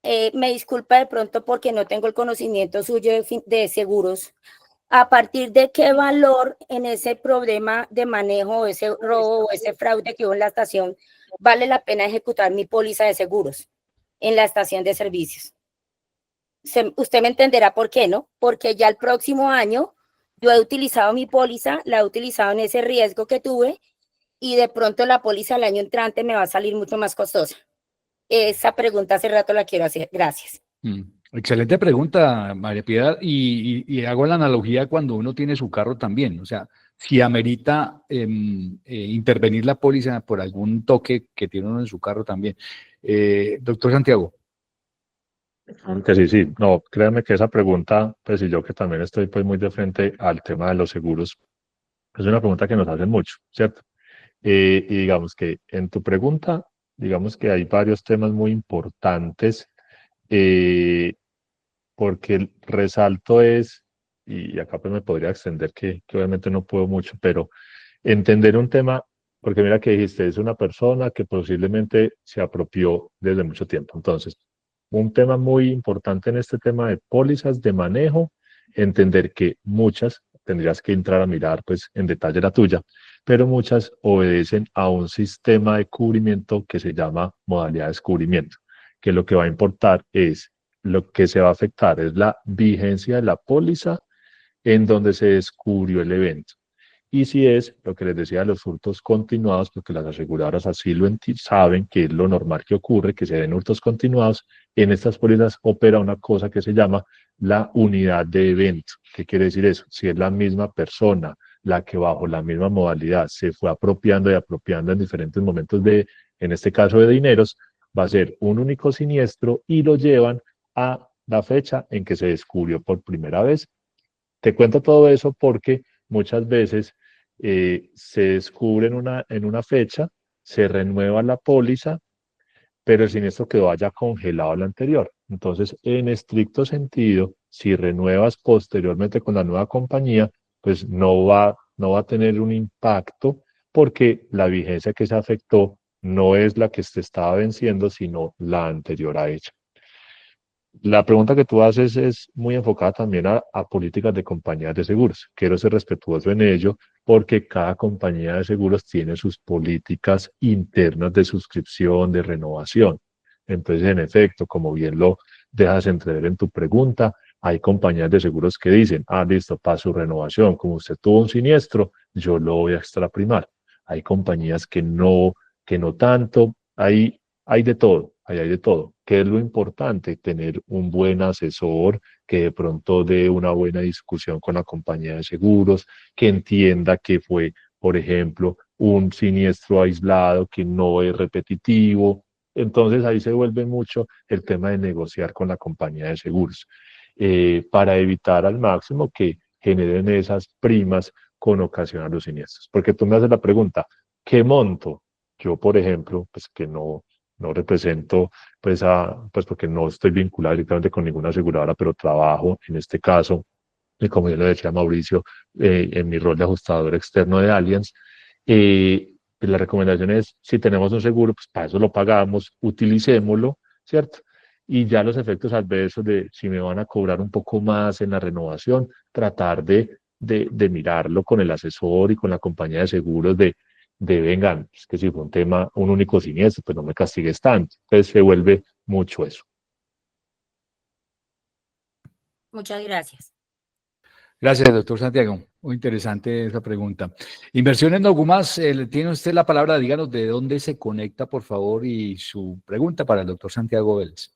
me disculpa de pronto porque no tengo el conocimiento suyo de seguros. ¿A partir de qué valor en ese problema de manejo, ese robo o ese fraude que hubo en la estación, vale la pena ejecutar mi póliza de seguros en la estación de servicios? Usted me entenderá por qué, ¿no? Porque ya el próximo año yo he utilizado mi póliza, la he utilizado en ese riesgo que tuve y de pronto la póliza el año entrante me va a salir mucho más costosa. Esa pregunta hace rato la quiero hacer. Gracias. Excelente pregunta, María Piedad, y hago la analogía cuando uno tiene su carro también, o sea, si amerita intervenir la póliza por algún toque que tiene uno en su carro también. Doctor Santiago. Que sí, sí, no, créanme que esa pregunta, pues y yo que también estoy pues muy de frente al tema de los seguros, es una pregunta que nos hacen mucho, ¿cierto? Y digamos que en tu pregunta, digamos que hay varios temas muy importantes, porque el resalto es y acá pues me podría extender que obviamente no puedo mucho, pero entender un tema, porque mira que dijiste, es una persona que posiblemente se apropió desde mucho tiempo. Entonces, un tema muy importante en este tema de pólizas de manejo, entender que muchas, tendrías que entrar a mirar pues en detalle la tuya, pero muchas obedecen a un sistema de cubrimiento que se llama modalidad de descubrimiento, que lo que va a importar es, lo que se va a afectar es la vigencia de la póliza en donde se descubrió el evento. Y si es lo que les decía, los hurtos continuados, porque las aseguradoras así saben que es lo normal que ocurre, que se den hurtos continuados, en estas pólizas opera una cosa que se llama la unidad de evento. ¿Qué quiere decir eso? Si es la misma persona la que bajo la misma modalidad se fue apropiando y apropiando en diferentes momentos de, en este caso de dineros, va a ser un único siniestro y lo llevan a la fecha en que se descubrió por primera vez. Te cuento todo eso porque muchas veces se descubre en una fecha, se renueva la póliza, pero el siniestro quedó allá congelado al anterior. Entonces, en estricto sentido, si renuevas posteriormente con la nueva compañía, pues no va a tener un impacto porque la vigencia que se afectó no es la que se estaba venciendo, sino la anterior a ella. La pregunta que tú haces es muy enfocada también a políticas de compañías de seguros. Quiero ser respetuoso en ello porque cada compañía de seguros tiene sus políticas internas de suscripción, de renovación. Entonces, en efecto, como bien lo dejas entrever en tu pregunta, hay compañías de seguros que dicen, listo, para su renovación, como usted tuvo un siniestro, yo lo voy a extraprimar. Hay compañías que no tanto, hay de todo, ahí hay de todo. ¿Qué es lo importante? Tener un buen asesor que de pronto dé una buena discusión con la compañía de seguros, que entienda que fue, por ejemplo, un siniestro aislado que no es repetitivo. Entonces ahí se vuelve mucho el tema de negociar con la compañía de seguros para evitar al máximo que generen esas primas con ocasión a los siniestros. Porque tú me haces la pregunta, ¿qué monto? Yo, por ejemplo, pues que no represento, pues porque no estoy vinculado directamente con ninguna aseguradora, pero trabajo en este caso, y como yo le decía a Mauricio, en mi rol de ajustador externo de Allianz, pues la recomendación es, si tenemos un seguro, pues para eso lo pagamos, utilicémoslo, ¿cierto? Y ya los efectos adversos de si me van a cobrar un poco más en la renovación, tratar de mirarlo con el asesor y con la compañía de seguros vengan, es que si fue un tema, un único siniestro, pues no me castigues tanto. Entonces se vuelve mucho eso. Muchas gracias. Gracias, doctor Santiago. Muy interesante esa pregunta. Inversiones Nogumas, tiene usted la palabra, díganos de dónde se conecta, por favor, y su pregunta para el doctor Santiago Vélez.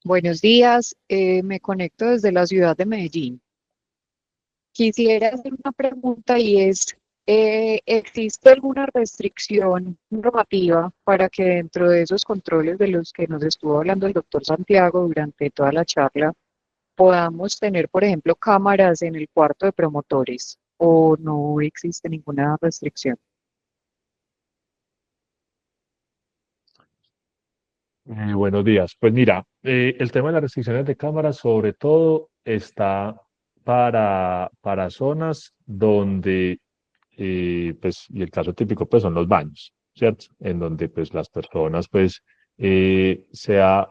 Buenos días, me conecto desde la ciudad de Medellín. Quisiera hacer una pregunta y es, ¿existe alguna restricción normativa para que dentro de esos controles de los que nos estuvo hablando el doctor Santiago durante toda la charla, podamos tener, por ejemplo, cámaras en el cuarto de promotores o no existe ninguna restricción? Buenos días. Pues mira, el tema de las restricciones de cámaras sobre todo está para zonas donde, pues, y el caso típico pues son los baños, ¿cierto? En donde pues las personas pues sea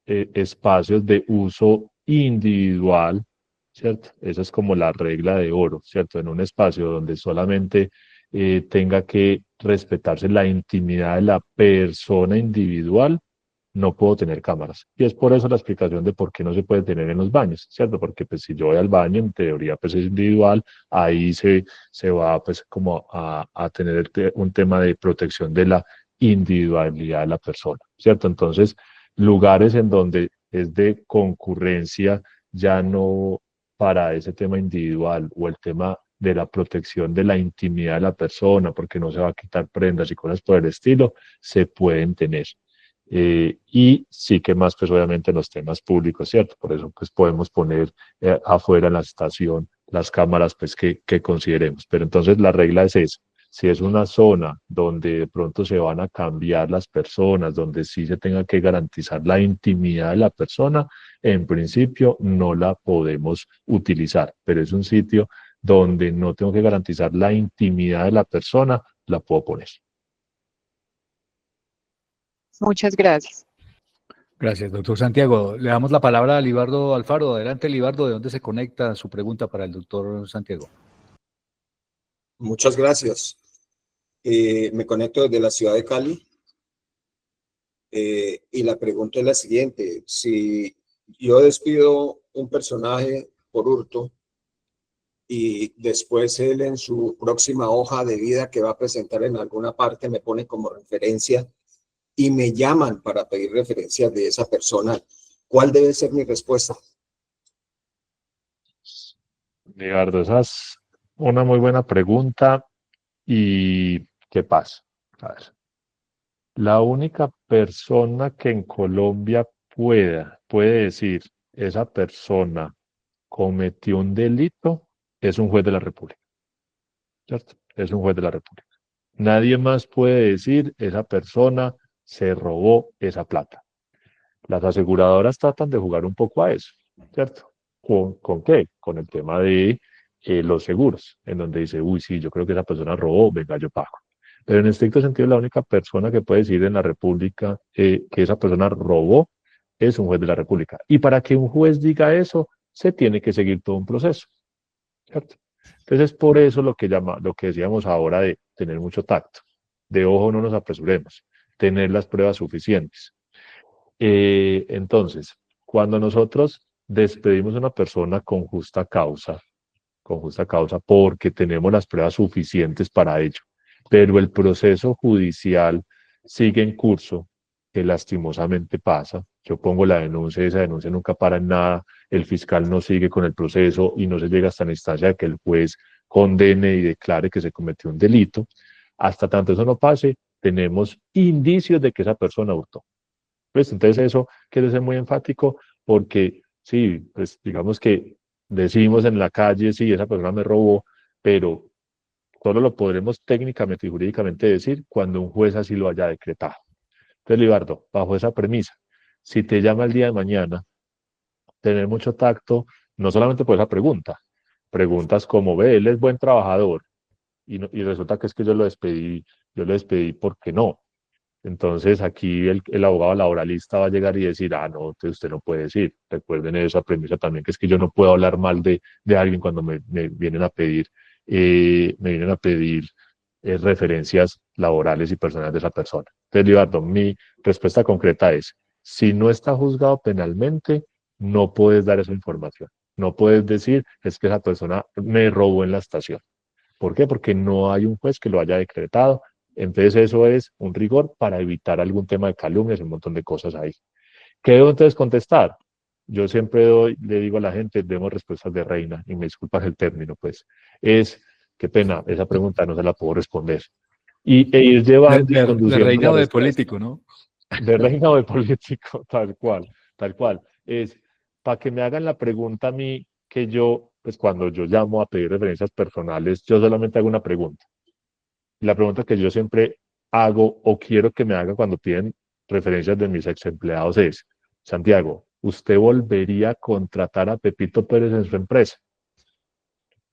espacios de uso individual, ¿cierto? Esa es como la regla de oro, ¿cierto? En un espacio donde solamente tenga que respetarse la intimidad de la persona individual, no puedo tener cámaras. Y es por eso la explicación de por qué no se puede tener en los baños, ¿cierto? Porque pues si yo voy al baño, en teoría pues es individual, ahí se va pues como a tener un tema de protección de la individualidad de la persona, ¿cierto? Entonces, lugares en donde es de concurrencia, ya no para ese tema individual o el tema de la protección de la intimidad de la persona, porque no se va a quitar prendas y cosas por el estilo, se pueden tener. Y sí que más, pues obviamente en los temas públicos, ¿cierto? Por eso pues podemos poner afuera en la estación las cámaras pues que consideremos. Pero entonces la regla es esa. Si es una zona donde de pronto se van a cambiar las personas, donde sí se tenga que garantizar la intimidad de la persona, en principio no la podemos utilizar, pero es un sitio donde no tengo que garantizar la intimidad de la persona, la puedo poner. Muchas gracias. Gracias, doctor Santiago. Le damos la palabra a Libardo Alfaro. Adelante, Libardo, ¿de dónde se conecta su pregunta para el doctor Santiago? Muchas gracias. Me conecto desde la ciudad de Cali y la pregunta es la siguiente. Si yo despido un personaje por hurto y después él en su próxima hoja de vida que va a presentar en alguna parte me pone como referencia y me llaman para pedir referencias de esa persona, ¿cuál debe ser mi respuesta? Ricardo, esa es una muy buena pregunta. ¿Y qué pasa? A ver, la única persona que en Colombia puede decir esa persona cometió un delito es un juez de la República, ¿cierto? Es un juez de la República. Nadie más puede decir esa persona se robó esa plata. Las aseguradoras tratan de jugar un poco a eso, ¿cierto? ¿Con qué? Con el tema de los seguros, en donde dice, uy, sí, yo creo que esa persona robó, venga, yo pago. Pero en estricto sentido, la única persona que puede decir en la República que esa persona robó es un juez de la República. Y para que un juez diga eso, se tiene que seguir todo un proceso, ¿cierto? Entonces, por eso lo que decíamos ahora de tener mucho tacto, de ojo, no nos apresuremos, tener las pruebas suficientes. Entonces, cuando nosotros despedimos a una persona con justa causa porque tenemos las pruebas suficientes para ello, pero el proceso judicial sigue en curso, que lastimosamente pasa. Yo pongo la denuncia y esa denuncia nunca para en nada, el fiscal no sigue con el proceso y no se llega hasta la instancia de que el juez condene y declare que se cometió un delito. Hasta tanto eso no pase, tenemos indicios de que esa persona hurtó. Pues entonces eso quiere ser muy enfático porque sí, pues digamos que decimos en la calle, sí, esa persona me robó, pero solo lo podremos técnicamente y jurídicamente decir cuando un juez así lo haya decretado. Entonces, Libardo, bajo esa premisa, si te llama el día de mañana, tener mucho tacto, no solamente por esa pregunta, preguntas como, ve, él es buen trabajador, y resulta que es que yo lo despedí porque no. Entonces aquí el abogado laboralista va a llegar y decir, ah, no, usted no puede decir. Recuerden esa premisa también, que es que yo no puedo hablar mal de alguien cuando me vienen a pedir, referencias laborales y personales de esa persona. Entonces, Libardo, mi respuesta concreta es, si no está juzgado penalmente, no puedes dar esa información. No puedes decir, es que esa persona me robó en la estación. ¿Por qué? Porque no hay un juez que lo haya decretado. Entonces eso es un rigor para evitar algún tema de calumnias y un montón de cosas ahí. ¿Qué debo entonces contestar? Yo siempre le digo a la gente, demos respuestas de reina, y me disculpas el término, pues, qué pena, esa pregunta no se la puedo responder. E ir llevando y conduciendo de reina la o de respuesta. político, ¿no? De reina o de político, tal cual, tal cual. Es para que me hagan la pregunta a mí, que yo, pues cuando yo llamo a pedir referencias personales, yo solamente hago una pregunta. La pregunta que yo siempre hago o quiero que me hagan cuando piden referencias de mis ex empleados es, Santiago, ¿usted volvería a contratar a Pepito Pérez en su empresa?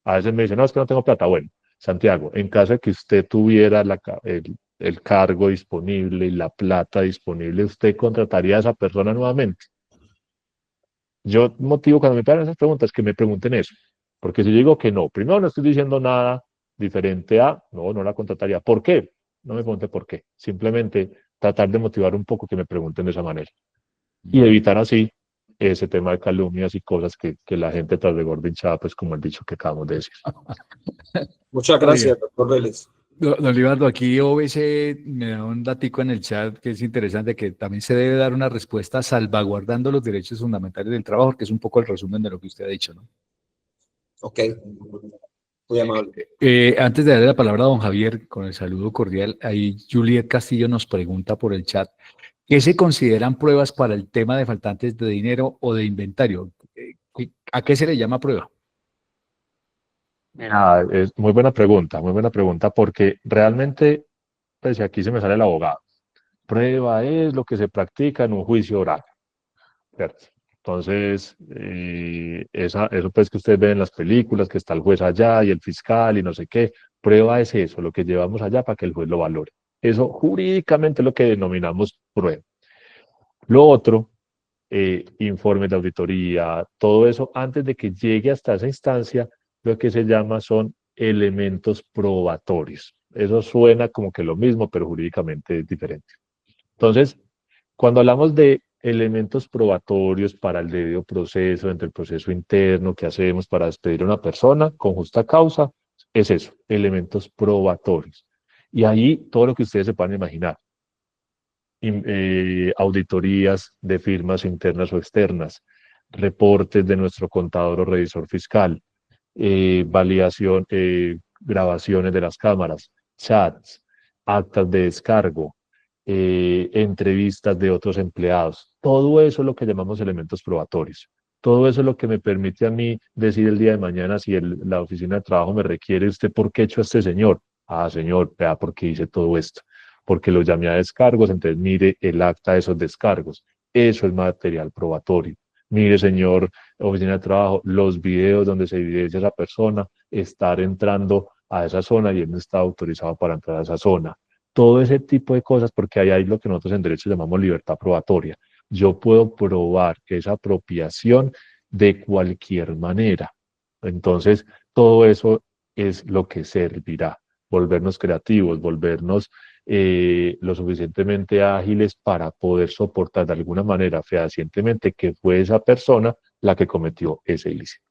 A veces me dicen, no, es que no tengo plata. Bueno, Santiago, en caso de que usted tuviera el cargo disponible y la plata disponible, ¿usted contrataría a esa persona nuevamente? Yo motivo cuando me pagan esas preguntas que me pregunten eso, porque si yo digo que no, primero no estoy diciendo nada diferente a, no la contrataría. ¿Por qué? No me pregunte por qué, simplemente tratar de motivar un poco que me pregunten de esa manera y evitar así ese tema de calumnias y cosas que la gente tras de gorda hinchada, pues como el dicho que acabamos de decir. Muchas gracias, doctor Vélez. Don Libardo, aquí OBC me da un datico en el chat que es interesante, que también se debe dar una respuesta salvaguardando los derechos fundamentales del trabajador, que es un poco el resumen de lo que usted ha dicho, ¿no? Ok, muy amable. Antes de darle la palabra a don Javier, con el saludo cordial, ahí Juliet Castillo nos pregunta por el chat, ¿qué se consideran pruebas para el tema de faltantes de dinero o de inventario? ¿A qué se le llama prueba? Mira, es muy buena pregunta, porque realmente, pues aquí se me sale el abogado. Prueba es lo que se practica en un juicio oral, ¿cierto? Entonces, eso pues que ustedes ven en las películas, que está el juez allá y el fiscal y no sé qué, prueba es eso, lo que llevamos allá para que el juez lo valore. Eso jurídicamente es lo que denominamos prueba. Lo otro, informes de auditoría, todo eso, antes de que llegue hasta esa instancia, lo que se llama son elementos probatorios. Eso suena como que lo mismo, pero jurídicamente es diferente. Entonces, cuando hablamos de elementos probatorios para el debido proceso, entre el proceso interno que hacemos para despedir a una persona con justa causa, es eso, elementos probatorios. Y ahí todo lo que ustedes se puedan imaginar, auditorías de firmas internas o externas, reportes de nuestro contador o revisor fiscal, validación, grabaciones de las cámaras, chats, actas de descargo, entrevistas de otros empleados. Todo eso es lo que llamamos elementos probatorios. Todo eso es lo que me permite a mí decir el día de mañana si la oficina de trabajo me requiere, ¿usted por qué echó a este señor? Ah, señor, vea por qué hice todo esto. Porque lo llamé a descargos, entonces mire el acta de esos descargos. Eso es material probatorio. Mire, señor, oficina de trabajo, los videos donde se evidencia esa persona estar entrando a esa zona y él no está autorizado para entrar a esa zona. Todo ese tipo de cosas, porque ahí hay lo que nosotros en derecho llamamos libertad probatoria. Yo puedo probar que es apropiación de cualquier manera. Entonces, todo eso es lo que servirá. Volvernos creativos, volvernos lo suficientemente ágiles para poder soportar de alguna manera fehacientemente que fue esa persona la que cometió ese ilícito.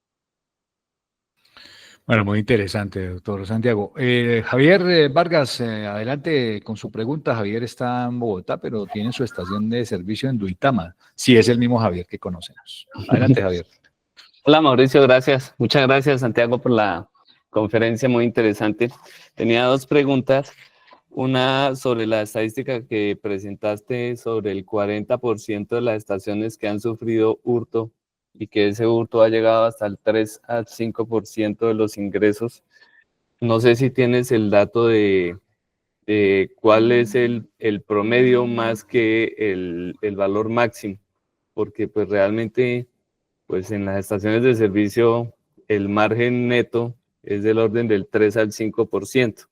Bueno, muy interesante, doctor Santiago. Javier Vargas, adelante con su pregunta. Javier está en Bogotá, pero tiene su estación de servicio en Duitama. Sí, es el mismo Javier que conocemos. Adelante, Javier. Hola, Mauricio, gracias. Muchas gracias, Santiago, por la conferencia muy interesante. Tenía dos preguntas. Una sobre la estadística que presentaste sobre el 40% de las estaciones que han sufrido hurto y que ese hurto ha llegado hasta el 3 al 5% de los ingresos. No sé si tienes el dato de cuál es el promedio más que el valor máximo, porque pues realmente pues en las estaciones de servicio el margen neto es del orden del 3 al 5%.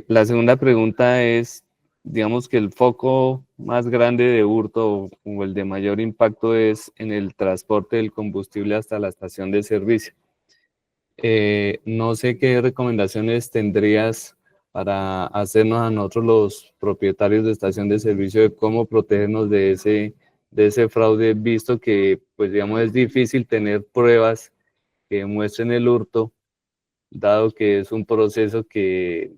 La segunda pregunta es, digamos que el foco más grande de hurto o el de mayor impacto es en el transporte del combustible hasta la estación de servicio. No sé qué recomendaciones tendrías para hacernos a nosotros los propietarios de estación de servicio de cómo protegernos de ese fraude, visto que, pues digamos, es difícil tener pruebas que muestren el hurto, dado que es un proceso que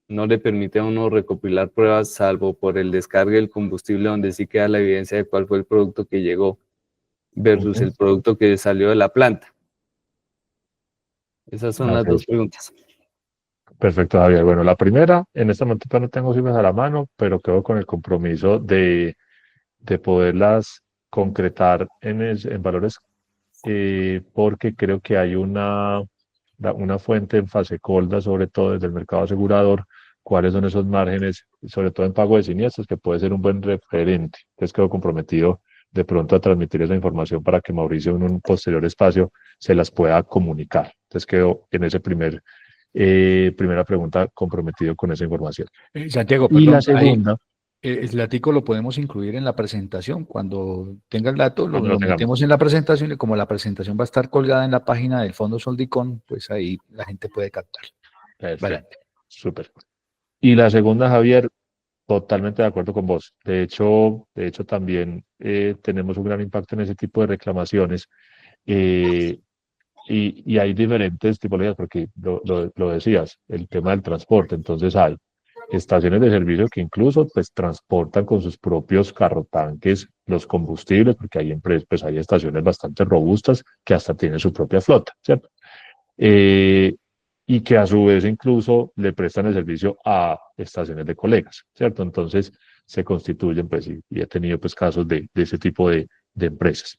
no le permite a uno recopilar pruebas salvo por el descargue del combustible, donde sí queda la evidencia de cuál fue el producto que llegó versus el producto que salió de la planta. Esas son las dos preguntas. Perfecto, Javier. Bueno, la primera, en este momento no tengo cifras a la mano, pero quedo con el compromiso de poderlas concretar en valores, porque creo que hay una fuente en fase colda, sobre todo desde el mercado asegurador, cuáles son esos márgenes, sobre todo en pago de siniestros, que puede ser un buen referente. Entonces quedo comprometido de pronto a transmitir esa información para que Mauricio en un posterior espacio se las pueda comunicar. Entonces quedo en ese primera pregunta comprometido con esa información. Santiago, Y perdón, la segunda... el datico lo podemos incluir en la presentación. Cuando tenga el dato, lo tengamos. metemos en la presentación y como la presentación va a estar colgada en la página del Fondo Soldicón, pues ahí la gente puede captar. Perfecto, súper. Y la segunda, Javier, totalmente de acuerdo con vos. De hecho también tenemos un gran impacto en ese tipo de reclamaciones. Y hay diferentes tipologías, porque lo decías, el tema del transporte. Entonces hay estaciones de servicio que incluso pues transportan con sus propios carrotanques los combustibles, porque hay empresas, pues hay estaciones bastante robustas que hasta tienen su propia flota, ¿cierto? Y que a su vez incluso le prestan el servicio a estaciones de colegas, ¿cierto? Entonces se constituyen, pues, y he tenido pues casos de ese tipo de empresas.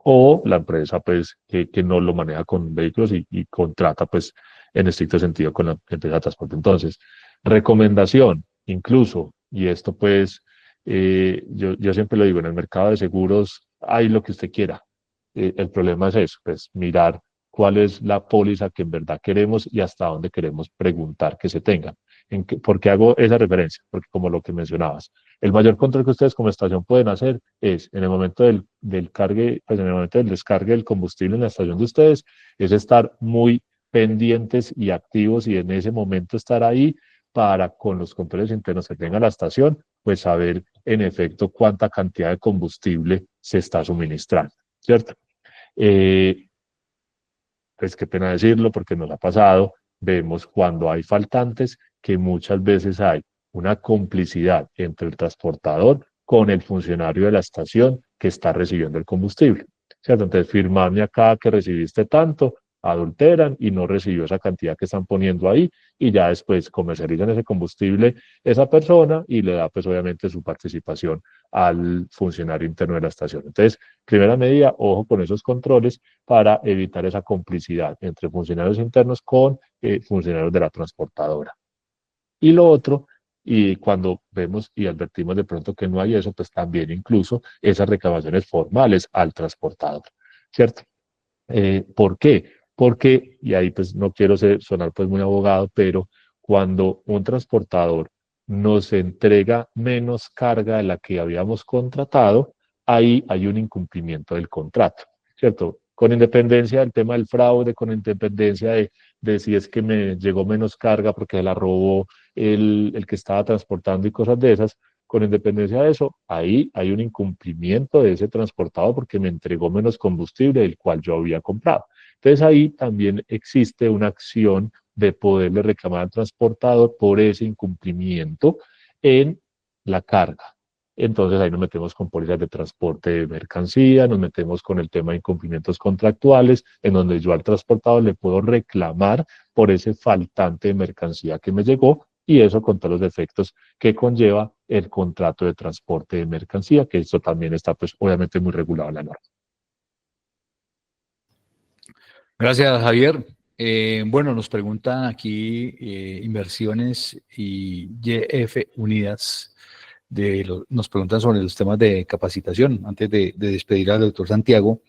o la empresa pues que no lo maneja con vehículos y contrata pues en estricto sentido con la empresa de transporte. Entonces, recomendación, incluso, y esto pues yo siempre lo digo, en el mercado de seguros hay lo que usted quiera. El problema es eso, pues mirar cuál es la póliza que en verdad queremos y hasta dónde queremos preguntar que se tengan. ¿Por qué hago esa referencia? Porque como lo que mencionabas, el mayor control que ustedes como estación pueden hacer es en el momento del cargue, pues en el momento del descargue del combustible en la estación de ustedes, es estar muy pendientes y activos y en ese momento estar ahí para con los controles internos que tenga la estación, pues saber en efecto cuánta cantidad de combustible se está suministrando, ¿cierto? Pues qué pena decirlo porque nos ha pasado, vemos cuando hay faltantes que muchas veces hay una complicidad entre el transportador con el funcionario de la estación que está recibiendo el combustible, ¿cierto? Entonces, firmarme acá que recibiste tanto, adulteran y no recibió esa cantidad que están poniendo ahí y ya después comercializan ese combustible esa persona y le da pues obviamente su participación al funcionario interno de la estación. Entonces, primera medida, ojo con esos controles para evitar esa complicidad entre funcionarios internos con funcionarios de la transportadora. Y lo otro, y cuando vemos y advertimos de pronto que no hay eso, pues también incluso esas reclamaciones formales al transportador, ¿cierto? ¿Por qué? Porque, y ahí pues no quiero sonar pues muy abogado, pero cuando un transportador nos entrega menos carga de la que habíamos contratado, ahí hay un incumplimiento del contrato, ¿cierto? Con independencia del tema del fraude, con independencia de si es que me llegó menos carga porque la robó el que estaba transportando y cosas de esas, con independencia de eso, ahí hay un incumplimiento de ese transportado porque me entregó menos combustible del cual yo había comprado. Entonces ahí también existe una acción de poderle reclamar al transportador por ese incumplimiento en la carga. Entonces ahí nos metemos con pólizas de transporte de mercancía, nos metemos con el tema de incumplimientos contractuales, en donde yo al transportador le puedo reclamar por ese faltante de mercancía que me llegó y eso con todos los defectos que conlleva el contrato de transporte de mercancía, que eso también está pues obviamente muy regulado en la norma. Gracias, Javier. Bueno, nos preguntan aquí Inversiones y YF Unidas. Nos preguntan sobre los temas de capacitación. Antes de despedir al doctor Santiago,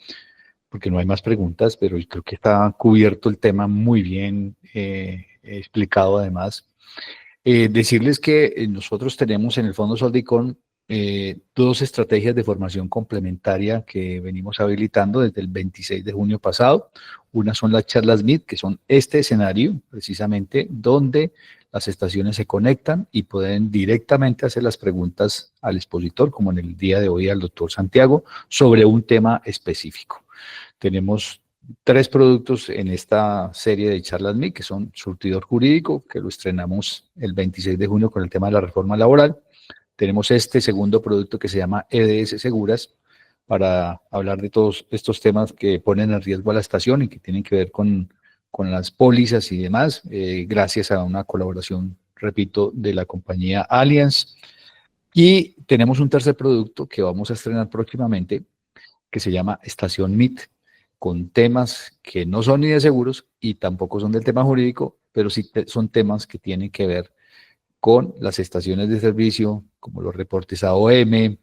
porque no hay más preguntas, pero creo que está cubierto el tema muy bien explicado además. Decirles que nosotros tenemos en el Fondo Soldicón dos estrategias de formación complementaria que venimos habilitando desde el 26 de junio pasado. Una son las charlas MIT, que son este escenario precisamente donde las estaciones se conectan y pueden directamente hacer las preguntas al expositor, como en el día de hoy al doctor Santiago, sobre un tema específico. Tenemos 3 productos en esta serie de charlas MIT, que son surtidor jurídico, que lo estrenamos el 26 de junio con el tema de la reforma laboral. Tenemos este segundo producto que se llama EDS Seguras, para hablar de todos estos temas que ponen en riesgo a la estación y que tienen que ver con las pólizas y demás, gracias a una colaboración, repito, de la compañía Allianz. Y tenemos un tercer producto que vamos a estrenar próximamente, que se llama Estación MIT, con temas que no son ni de seguros y tampoco son del tema jurídico, pero sí son temas que tienen que ver con las estaciones de servicio, como los reportes AOM,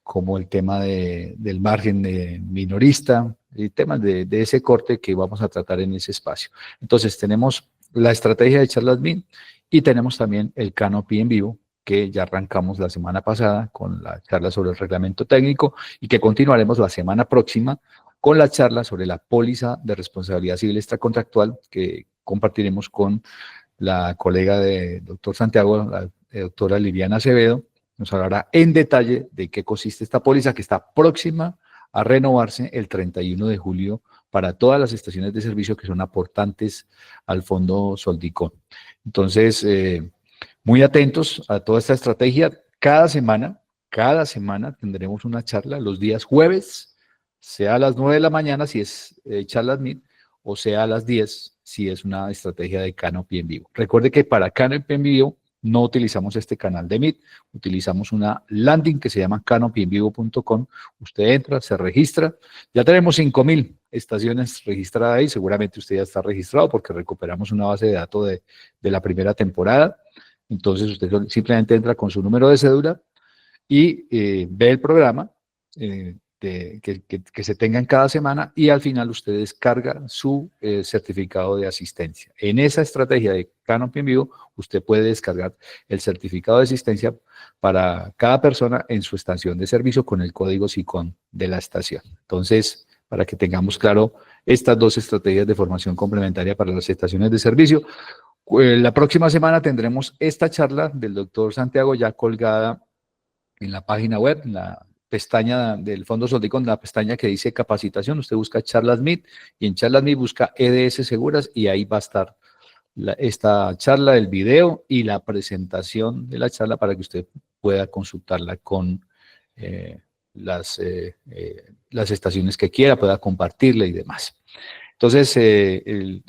como el tema del margen minorista, y temas de ese corte que vamos a tratar en ese espacio. Entonces tenemos la estrategia de charlas MIT y tenemos también el Canopy en vivo, que ya arrancamos la semana pasada con la charla sobre el reglamento técnico y que continuaremos la semana próxima con la charla sobre la póliza de responsabilidad civil extracontractual que compartiremos con la colega de doctor Santiago, la doctora Liliana Acevedo. Nos hablará en detalle de qué consiste esta póliza que está próxima a renovarse el 31 de julio para todas las estaciones de servicio que son aportantes al Fondo Soldicón. Entonces, muy atentos a toda esta estrategia. Cada semana tendremos una charla los días jueves, sea a las 9 de la mañana si es charlas MIT, o sea a las 10 si es una estrategia de Canopy en vivo. Recuerde que para Canopy en vivo no utilizamos este canal de Meet, utilizamos una landing que se llama canopyenvivo.com. Usted entra, se registra. Ya tenemos 5.000 estaciones registradas ahí. Seguramente usted ya está registrado porque recuperamos una base de datos de la primera temporada. Entonces usted simplemente entra con su número de cédula y ve el programa que se tenga en cada semana y al final usted descarga su certificado de asistencia. En esa estrategia de Canopy en Vivo, usted puede descargar el certificado de asistencia para cada persona en su estación de servicio con el código SICON de la estación. Entonces, para que tengamos claro estas dos estrategias de formación complementaria para las estaciones de servicio. La próxima semana tendremos esta charla del doctor Santiago ya colgada en la página web, en la pestaña del Fondo Soldicón, la pestaña que dice capacitación. Usted busca Charlas Meet y en Charlas Meet busca EDS Seguras y ahí va a estar esta charla, el video y la presentación de la charla para que usted pueda consultarla con las estaciones que quiera, pueda compartirla y demás. Entonces,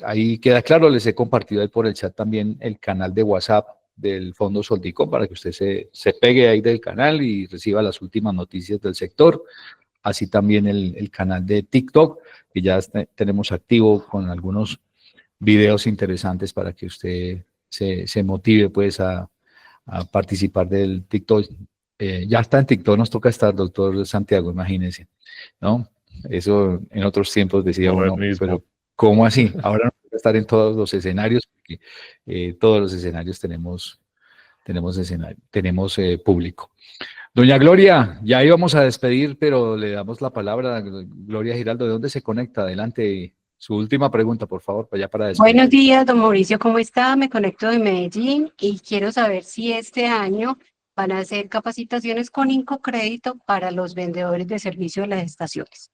ahí queda claro, les he compartido ahí por el chat también el canal de WhatsApp del Fondo Soldicón para que usted se pegue ahí del canal y reciba las últimas noticias del sector. Así también el canal de TikTok, que ya tenemos activo con algunos videos interesantes para que usted se motive pues a participar del TikTok. Ya está en TikTok, nos toca estar, doctor Santiago, imagínese, ¿no? Eso en otros tiempos decía uno, pero ¿cómo así? Ahora nos toca estar en todos los escenarios, porque todos los escenarios tenemos público. Doña Gloria, ya íbamos a despedir, pero le damos la palabra a Gloria Giraldo. ¿De dónde se conecta? Adelante, su última pregunta, por favor, para allá para despedir. Buenos días, don Mauricio, ¿cómo está? Me conecto de Medellín y quiero saber si este año van a hacer capacitaciones con Incocrédito para los vendedores de servicio de las estaciones.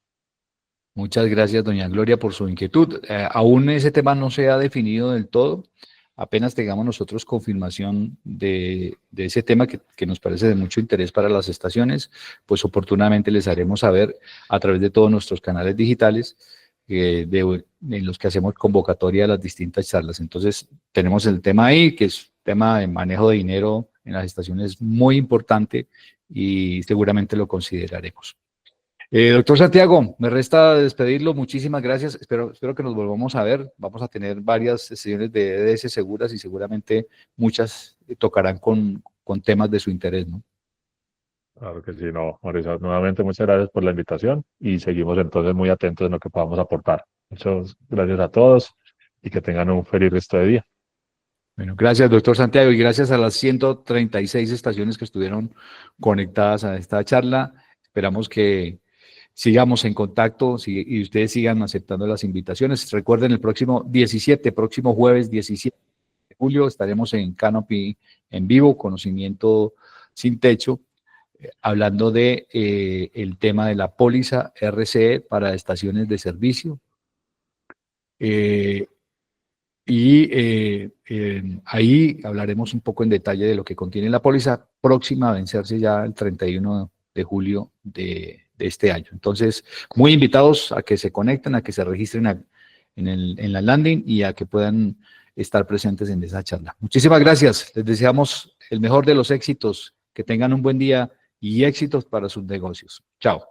Muchas gracias, doña Gloria, por su inquietud. Aún ese tema no se ha definido del todo. Apenas tengamos nosotros confirmación de ese tema que nos parece de mucho interés para las estaciones, pues oportunamente les haremos saber a través de todos nuestros canales digitales en los que hacemos convocatoria a las distintas charlas. Entonces, tenemos el tema ahí, que es tema de manejo de dinero en las estaciones muy importante y seguramente lo consideraremos. Doctor Santiago, me resta despedirlo. Muchísimas gracias. Espero que nos volvamos a ver. Vamos a tener varias sesiones de EDS seguras y seguramente muchas tocarán con temas de su interés, ¿no? Claro que sí, no, Mauricio, nuevamente muchas gracias por la invitación y seguimos entonces muy atentos en lo que podamos aportar. Muchas gracias a todos y que tengan un feliz resto de día. Bueno, gracias, doctor Santiago, y gracias a las 136 estaciones que estuvieron conectadas a esta charla. Esperamos que sigamos en contacto y ustedes sigan aceptando las invitaciones. Recuerden, el próximo jueves 17 de julio, estaremos en Canopy en vivo, Conocimiento Sin Techo, hablando de el tema de la póliza RCE para estaciones de servicio. Ahí hablaremos un poco en detalle de lo que contiene la póliza, próxima a vencerse ya el 31 de julio de este año. Entonces, muy invitados a que se conecten, a que se registren en la landing y a que puedan estar presentes en esa charla. Muchísimas gracias. Les deseamos el mejor de los éxitos, que tengan un buen día y éxitos para sus negocios. Chao.